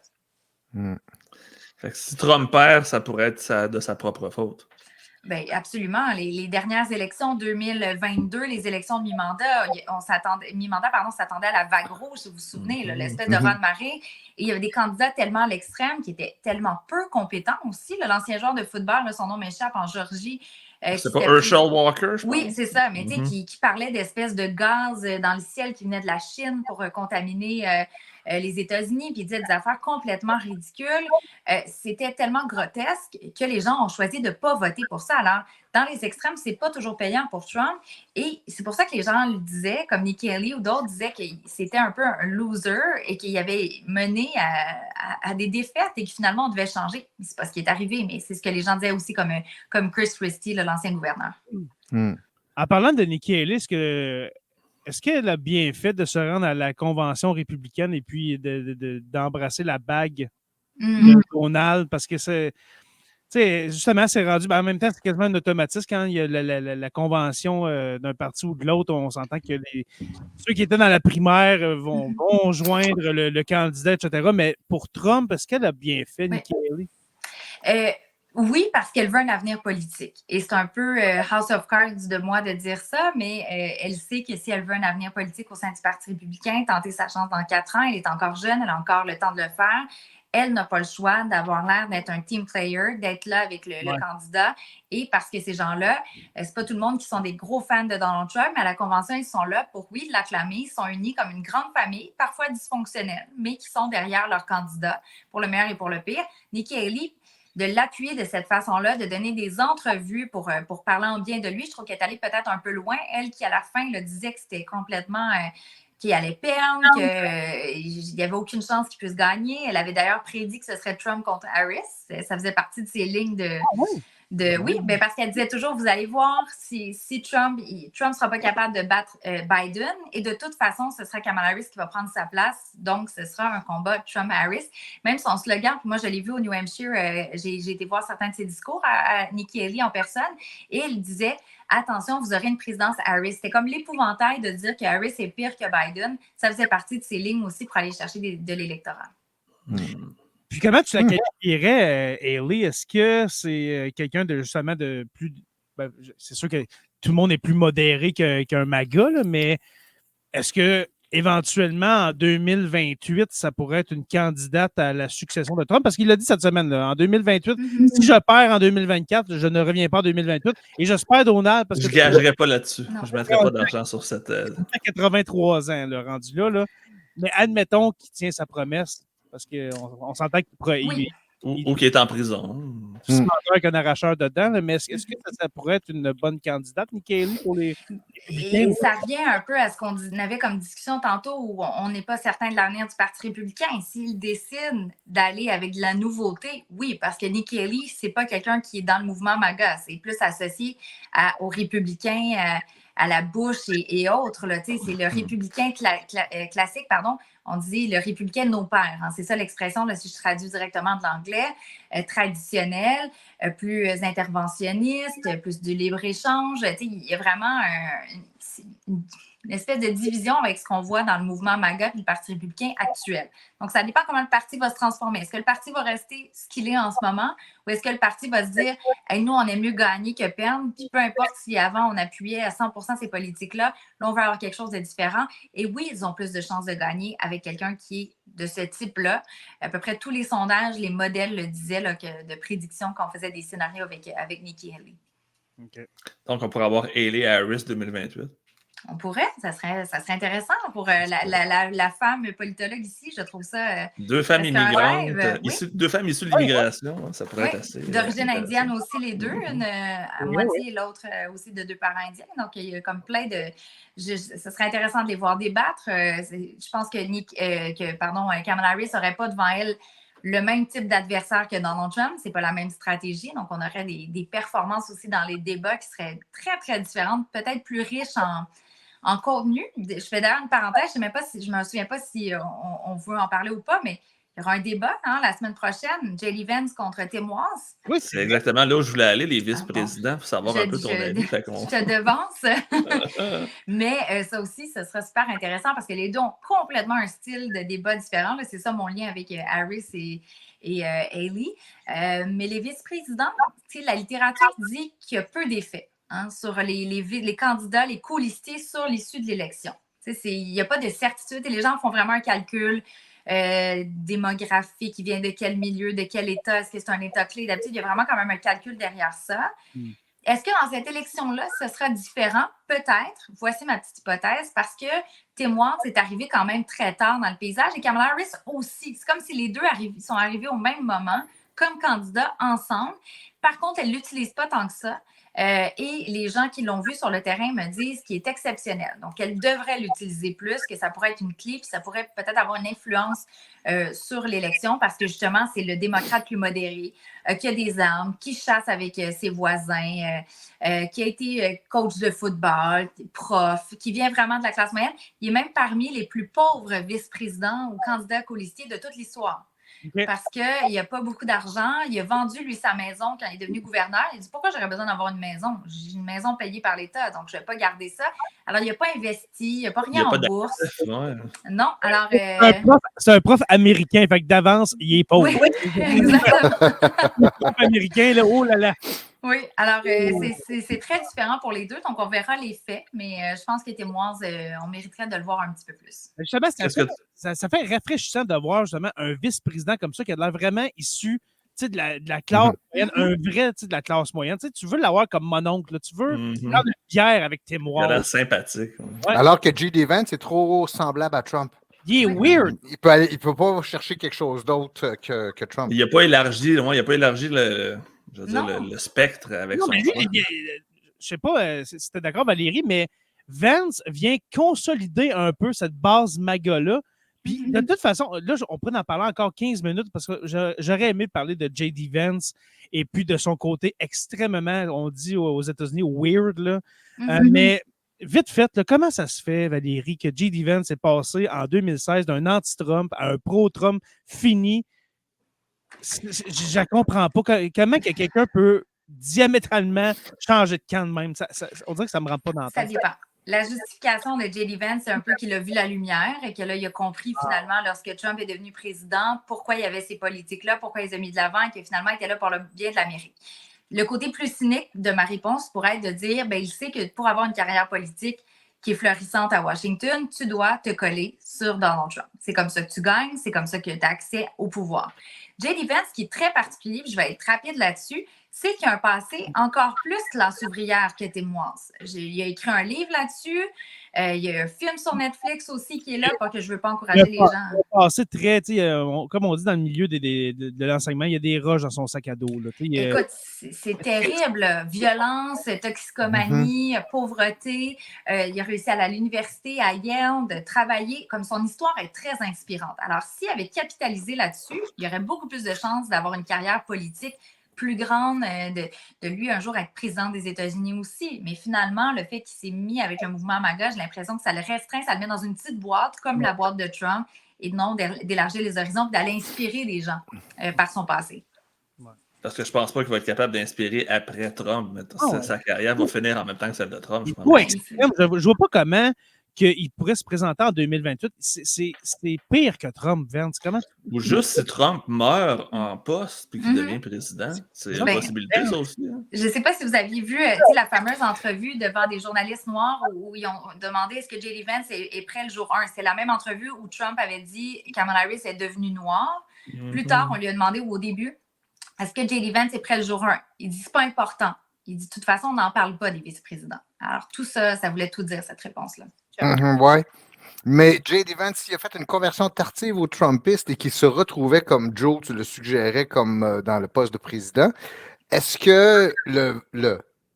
Fait que si Trump perd, ça pourrait être de sa propre faute. Bien, absolument. Les dernières élections 2022, les élections de mi-mandat, s'attendait à la vague rouge, si vous vous souvenez, l'espèce de raz-de-marée. Et il y avait des candidats tellement à l'extrême qui étaient tellement peu compétents aussi. L'ancien joueur de football, son nom m'échappe, en Géorgie. C'est pas Herschel Walker, je pense. Oui, c'est ça, mais qui parlait d'espèces de gaz dans le ciel qui venaient de la Chine pour contaminer les États-Unis, puis il disait des affaires complètement ridicules. C'était tellement grotesque que les gens ont choisi de ne pas voter pour ça. Alors, dans les extrêmes, c'est pas toujours payant pour Trump. Et c'est pour ça que les gens le disaient, comme Nikki Haley ou d'autres disaient que c'était un peu un loser et qu'il avait mené à des défaites et que finalement, on devait changer. C'est pas ce qui est arrivé, mais c'est ce que les gens disaient aussi comme Chris Christie, l'ancien gouverneur. En parlant de Nikki Haley, est-ce qu'elle a bien fait de se rendre à la convention républicaine et puis d'embrasser la bague de Donald? Parce que sais, justement, c'est rendu. En même temps, c'est quasiment un automatisme quand il y a la convention d'un parti ou de l'autre. On s'entend que ceux qui étaient dans la primaire vont joindre le candidat, etc. Mais pour Trump, est-ce qu'elle a bien fait, Nikki Haley? Oui, parce qu'elle veut un avenir politique. Et c'est un peu House of Cards de moi de dire ça, mais elle sait que si elle veut un avenir politique au sein du Parti républicain, tenter sa chance dans 4 ans, elle est encore jeune, elle a encore le temps de le faire. Elle n'a pas le choix d'avoir l'air d'être un team player, d'être là avec le candidat. Et parce que ces gens-là, c'est pas tout le monde qui sont des gros fans de Donald Trump, mais à la convention, ils sont là pour, oui, l'acclamer. Ils sont unis comme une grande famille, parfois dysfonctionnelle, mais qui sont derrière leur candidat, pour le meilleur et pour le pire. Nikki Haley, de l'appuyer de cette façon-là, de donner des entrevues pour parler en bien de lui. Je trouve qu'elle est allée peut-être un peu loin. Elle qui, à la fin, le disait que c'était complètement... qu'il allait perdre, qu'il n'y avait aucune chance qu'il puisse gagner. Elle avait d'ailleurs prédit que ce serait Trump contre Harris. Ça faisait partie de ses lignes oui, ben parce qu'elle disait toujours, vous allez voir, si Trump ne sera pas capable de battre Biden, et de toute façon, ce sera Kamala Harris qui va prendre sa place. Donc, ce sera un combat Trump-Harris. Même son slogan, puis moi, je l'ai vu au New Hampshire, j'ai été voir certains de ses discours à Nikki Haley en personne, et elle disait, attention, vous aurez une présidence Harris. C'était comme l'épouvantail de dire que Harris est pire que Biden. Ça faisait partie de ses lignes aussi pour aller chercher de l'électorat. Puis comment tu la qualifierais, Haley? Est-ce que c'est quelqu'un de justement de plus... Ben, c'est sûr que tout le monde est plus modéré qu'un MAGA, là, mais est-ce que éventuellement, en 2028, ça pourrait être une candidate à la succession de Trump? Parce qu'il l'a dit cette semaine, là, en 2028, si je perds en 2024, je ne reviens pas en 2028. Et j'espère, Donald, parce que... Je ne gagerais pas là-dessus. Je ne mettrais pas d'argent sur cette... 83 ans, là, rendu là. Mais admettons qu'il tient sa promesse, parce qu'on s'entend qu'il ou qu'il est en prison. C'est avec un arracheur dedans, là, mais est-ce que ça pourrait être une bonne candidate, Nikki Haley, pour les républicains? Et ça revient un peu à ce qu'on avait comme discussion tantôt, où on n'est pas certain de l'avenir du Parti républicain. S'il décide d'aller avec de la nouveauté, oui, parce que Nikki Haley, c'est pas quelqu'un qui est dans le mouvement MAGA, c'est plus associé aux républicains, à la Bush et autres. Là, c'est le républicain classique, pardon. On dit le républicain de nos pères. Hein, c'est ça l'expression, là, si je traduis directement de l'anglais. Traditionnel, plus interventionniste, plus du libre-échange. Il y a vraiment une espèce de division avec ce qu'on voit dans le mouvement MAGA et le Parti républicain actuel. Donc, ça dépend comment le parti va se transformer. Est-ce que le parti va rester ce qu'il est en ce moment ou est-ce que le parti va se dire hey, nous, on aime mieux gagner que perdre, puis peu importe si avant, on appuyait à 100% ces politiques-là, là, on va avoir quelque chose de différent. Et oui, ils ont plus de chances de gagner avec quelqu'un qui est de ce type-là. À peu près tous les sondages, les modèles le disaient là, de prédiction qu'on faisait des scénarios avec Nikki Haley. Okay. Donc, on pourrait avoir Haley Harris 2028. On pourrait, ça serait intéressant pour la femme politologue ici. Je trouve ça. Deux femmes immigrantes, deux femmes issues de l'immigration, ça pourrait être assez. D'origine indienne aussi, les deux, une à moitié et l'autre aussi de 2 parents indiens. Donc, il y a comme plein de. Ce serait intéressant de les voir débattre. Je pense que Kamala Harris n'aurait pas devant elle le même type d'adversaire que Donald Trump. Ce n'est pas la même stratégie. Donc, on aurait des performances aussi dans les débats qui seraient très, très différentes, peut-être plus riches en contenu. Je fais d'ailleurs une parenthèse, je ne me souviens pas si on veut en parler ou pas, mais il y aura un débat la semaine prochaine, J.D. Vance contre Tim Walz. Oui, c'est exactement là où je voulais aller, les vice-présidents, pour savoir un peu ton avis. Je te devance. Mais ça aussi, ce sera super intéressant parce que les deux ont complètement un style de débat différent. C'est ça mon lien avec Harris et Haley. Mais les vice-présidents, la littérature dit qu'il y a peu d'effets. Sur les candidats, les colistiers sur l'issue de l'élection. Il n'y a pas de certitude et les gens font vraiment un calcul démographique, qui vient de quel milieu, de quel État, est-ce que c'est un État clé? D'habitude, il y a vraiment quand même un calcul derrière ça. Est-ce que dans cette élection-là, ce sera différent? Peut-être. Voici ma petite hypothèse, parce que Tim Walz est arrivé quand même très tard dans le paysage et Kamala Harris aussi. C'est comme si les deux sont arrivés au même moment comme candidats ensemble. Par contre, elle ne l'utilise pas tant que ça. Et les gens qui l'ont vu sur le terrain me disent qu'il est exceptionnel. Donc, elle devrait l'utiliser plus, que ça pourrait être une clé, puis ça pourrait peut-être avoir une influence sur l'élection parce que justement, c'est le démocrate plus modéré, qui a des armes, qui chasse avec ses voisins, qui a été coach de football, prof, qui vient vraiment de la classe moyenne. Il est même parmi les plus pauvres vice-présidents ou candidats colistiers de toute l'histoire. Okay. Parce qu'il n'a pas beaucoup d'argent. Il a vendu, lui, sa maison quand il est devenu gouverneur. Il dit, pourquoi j'aurais besoin d'avoir une maison? J'ai une maison payée par l'État, donc je ne vais pas garder ça. Alors, il n'a pas investi, il n'a pas rien en bourse. Ouais. Non, alors... C'est un prof américain, fait que d'avance, il est pauvre. Oui, exactement. Le prof américain, là, oh là là. Oui, alors c'est très différent pour les deux, donc on verra les faits, mais je pense qu'Étémoise, on mériterait de le voir un petit peu plus. Justement, ça fait rafraîchissant de voir justement un vice-président comme ça qui a l'air vraiment issu de la classe moyenne, un vrai de la classe moyenne. Tu veux l'avoir comme mon oncle, là. Tu veux faire une bière avec tes moires. Il a l'air sympathique. Ouais. Alors que J.D. Vance est trop semblable à Trump. Il est weird. Il peut pas chercher quelque chose d'autre que Trump. Il n'a pas élargi, le spectre avec son choix. Je sais pas si tu es d'accord, Valérie, mais Vance vient consolider un peu cette base MAGA-là. Puis, de toute façon, là, on pourrait en parler encore 15 minutes parce que j'aurais aimé parler de J.D. Vance et puis de son côté extrêmement, on dit aux États-Unis, weird. Là. Mais vite fait, là, comment ça se fait, Valérie, que J.D. Vance est passé en 2016 d'un anti-Trump à un pro-Trump fini? Je ne comprends pas. Comment que quelqu'un peut diamétralement changer de camp de même? On dirait que ça ne me rentre pas dans la tête. Ça dépend. La justification de J.D. Vance, c'est un peu qu'il a vu la lumière et que là, il a compris finalement, lorsque Trump est devenu président, pourquoi il y avait ces politiques-là, pourquoi ils ont mis de l'avant et que finalement, il était là pour le bien de l'Amérique. Le côté plus cynique de ma réponse pourrait être de dire, il sait que pour avoir une carrière politique qui est florissante à Washington, tu dois te coller sur Donald Trump. C'est comme ça que tu gagnes, c'est comme ça que tu as accès au pouvoir. J.D. Vance, qui est très particulier, je vais être rapide là-dessus, c'est qu'il a un passé encore plus classe ouvrière qu'Étémoise. Il a écrit un livre là-dessus. Il y a un film sur Netflix aussi qui est là, pas que je ne veux pas encourager les gens. Il a passé très, comme on dit dans le milieu de l'enseignement, il y a des roches dans son sac à dos. Là, écoute, c'est terrible. Violence, toxicomanie, pauvreté. Il a réussi à aller à l'université, à Yale, de travailler. Comme son histoire est très inspirante. Alors, s'il avait capitalisé là-dessus, il y aurait beaucoup plus de chances d'avoir une carrière politique plus grande, de lui un jour être président des États-Unis aussi. Mais finalement, le fait qu'il s'est mis avec le mouvement MAGA, j'ai l'impression que ça le restreint, ça le met dans une petite boîte comme la boîte de Trump et non d'élargir les horizons et d'aller inspirer des gens par son passé. Parce que je pense pas qu'il va être capable d'inspirer après Trump. Sa carrière va finir en même temps que celle de Trump, je pense. Oui, je vois pas comment qu'il pourrait se présenter en 2028. C'est pire que Trump, Vance. Comment? Ou juste si Trump meurt en poste puis qu'il devient président. C'est une possibilité, ça aussi. Hein? Je ne sais pas si vous aviez vu la fameuse entrevue devant des journalistes noirs où ils ont demandé est-ce que J.D. Vance est prêt le jour 1. C'est la même entrevue où Trump avait dit que Kamala Harris est devenue noire. Plus tard, on lui a demandé au début est-ce que J.D. Vance est prêt le jour 1? Il dit c'est pas important. Il dit de toute façon, on n'en parle pas des vice-présidents. Alors tout ça, ça voulait tout dire, cette réponse-là. Oui. Mais J.D. Vance, il a fait une conversion tardive aux Trumpistes et qui se retrouvait comme Joe, tu le suggérais, comme dans le poste de président. Est-ce que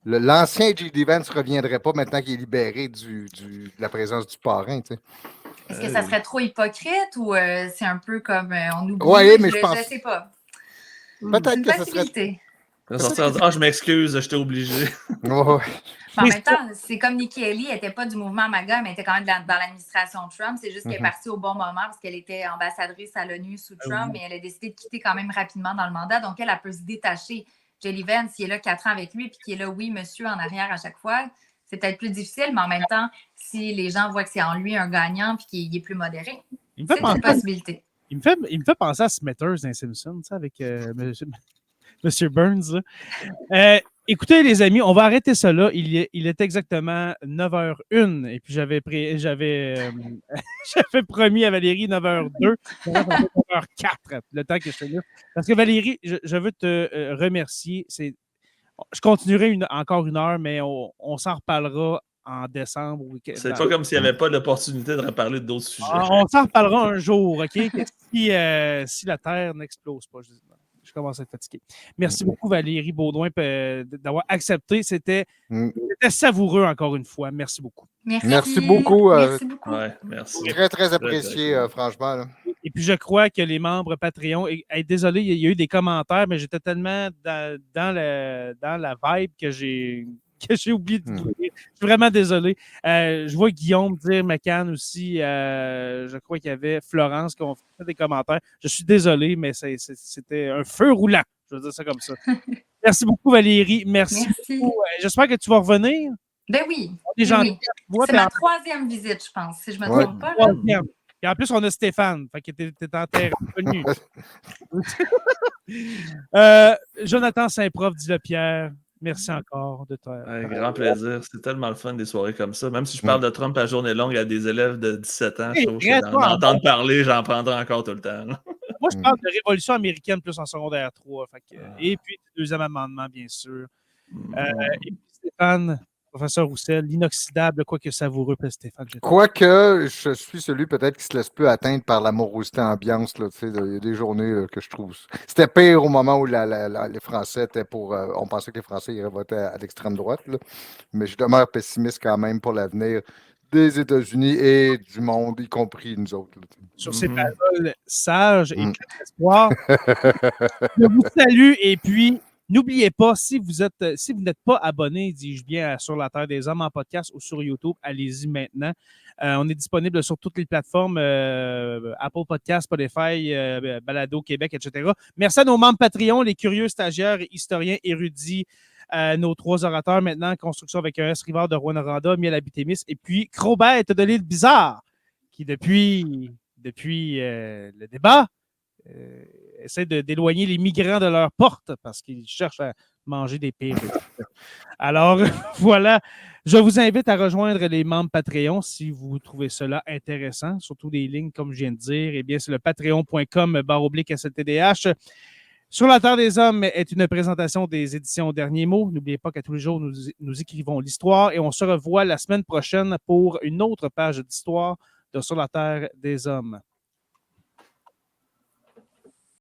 l'ancien J.D. Vance ne reviendrait pas maintenant qu'il est libéré de la présence du parrain? Tu sais? Est-ce que ça serait trop hypocrite ou c'est un peu comme on oublie? Oui, mais je pense. Je sais pas. Peut-être que ça serait. Je m'excuse, j'étais obligé. Oh. En même temps, c'est comme Nikki Haley, elle n'était pas du mouvement MAGA, mais elle était quand même dans l'administration Trump. C'est juste qu'elle est partie au bon moment parce qu'elle était ambassadrice à l'ONU sous Trump, mais elle a décidé de quitter quand même rapidement dans le mandat. Donc, elle peut se détacher. J.D. Vance, qui est là 4 ans avec lui, puis qui est là, oui, monsieur, en arrière à chaque fois, c'est peut-être plus difficile, mais en même temps, si les gens voient que c'est en lui un gagnant puis qu'il est plus modéré, c'est une possibilité. Il me fait penser à Smithers dans Simpsons, avec Monsieur Burns. Écoutez, les amis, on va arrêter ça là. Il est exactement 9h01 et puis j'avais promis à Valérie 9h02. 9h04, le temps que je te dise. Parce que Valérie, je veux te remercier. Je continuerai encore une heure, mais on s'en reparlera en décembre. C'est pas comme s'il n'y avait pas l'opportunité de reparler d'autres sujets. On s'en reparlera un jour, OK? Si la Terre n'explose pas. Je commence à être fatigué. Merci beaucoup, Valérie Beaudoin, d'avoir accepté. C'était savoureux, encore une fois. Merci beaucoup. Merci beaucoup. Merci beaucoup. Ouais, merci. Très, très apprécié, franchement. Là. Et puis, je crois que les membres Patreon... désolé, il y a eu des commentaires, mais j'étais tellement dans la vibe que j'ai que j'ai oublié de vous dire. Je suis vraiment désolé. Je vois Guillaume dire McCann aussi. Je crois qu'il y avait Florence qui ont fait des commentaires. Je suis désolé, mais c'était un feu roulant. Je veux dire ça comme ça. Merci beaucoup, Valérie. Merci. Beaucoup. J'espère que tu vas revenir. Ben oui. C'est ma 3e visite, je pense, si je ne me trompe pas. Là. Et en plus, on a Stéphane. Fait que t'es en terre connu. Jonathan Saint-Prof, dit-le Pierre. Merci encore de toi. Grand plaisir. C'est tellement le fun des soirées comme ça. Même si je parle de Trump à journée longue à des élèves de 17 ans, je trouve que d'entendre parler, j'en prendrai encore tout le temps. Moi, je parle de révolution américaine plus en secondaire 3. Et puis, deuxième amendement, bien sûr. Et puis, Stéphane, professeur Roussel, l'inoxydable, quoique savoureux, Stéphane. Quoique, je suis celui peut-être qui se laisse peu atteindre par la morosité ambiance. Là, il y a des journées que je trouve. C'était pire au moment où les Français étaient pour. On pensait que les Français iraient voter à l'extrême droite. Là. Mais je demeure pessimiste quand même pour l'avenir des États-Unis et du monde, y compris nous autres. Là. Sur ces paroles sages et pleines d'espoir, je vous salue et puis. N'oubliez pas, si vous n'êtes pas abonné, dis-je bien, sur La Terre des Hommes en podcast ou sur YouTube, allez-y maintenant. On est disponible sur toutes les plateformes, Apple Podcasts, Spotify, Balado Québec, etc. Merci à nos membres Patreon, les curieux stagiaires, historiens, érudits, nos 3 orateurs maintenant, Construction avec un S, Rivard de Rouyn-Noranda, Miel Abitémis, et puis Crobette de l'île Bizarre, qui depuis le débat, essaie d'éloigner les migrants de leur porte parce qu'ils cherchent à manger des pires. Alors, voilà. Je vous invite à rejoindre les membres Patreon si vous trouvez cela intéressant, surtout des lignes, comme je viens de dire. Eh bien, c'est le patreon.com/SLTDH. Sur la Terre des Hommes est une présentation des éditions Derniers Mots. N'oubliez pas qu'à tous les jours, nous écrivons l'histoire et on se revoit la semaine prochaine pour une autre page d'histoire de Sur la Terre des Hommes.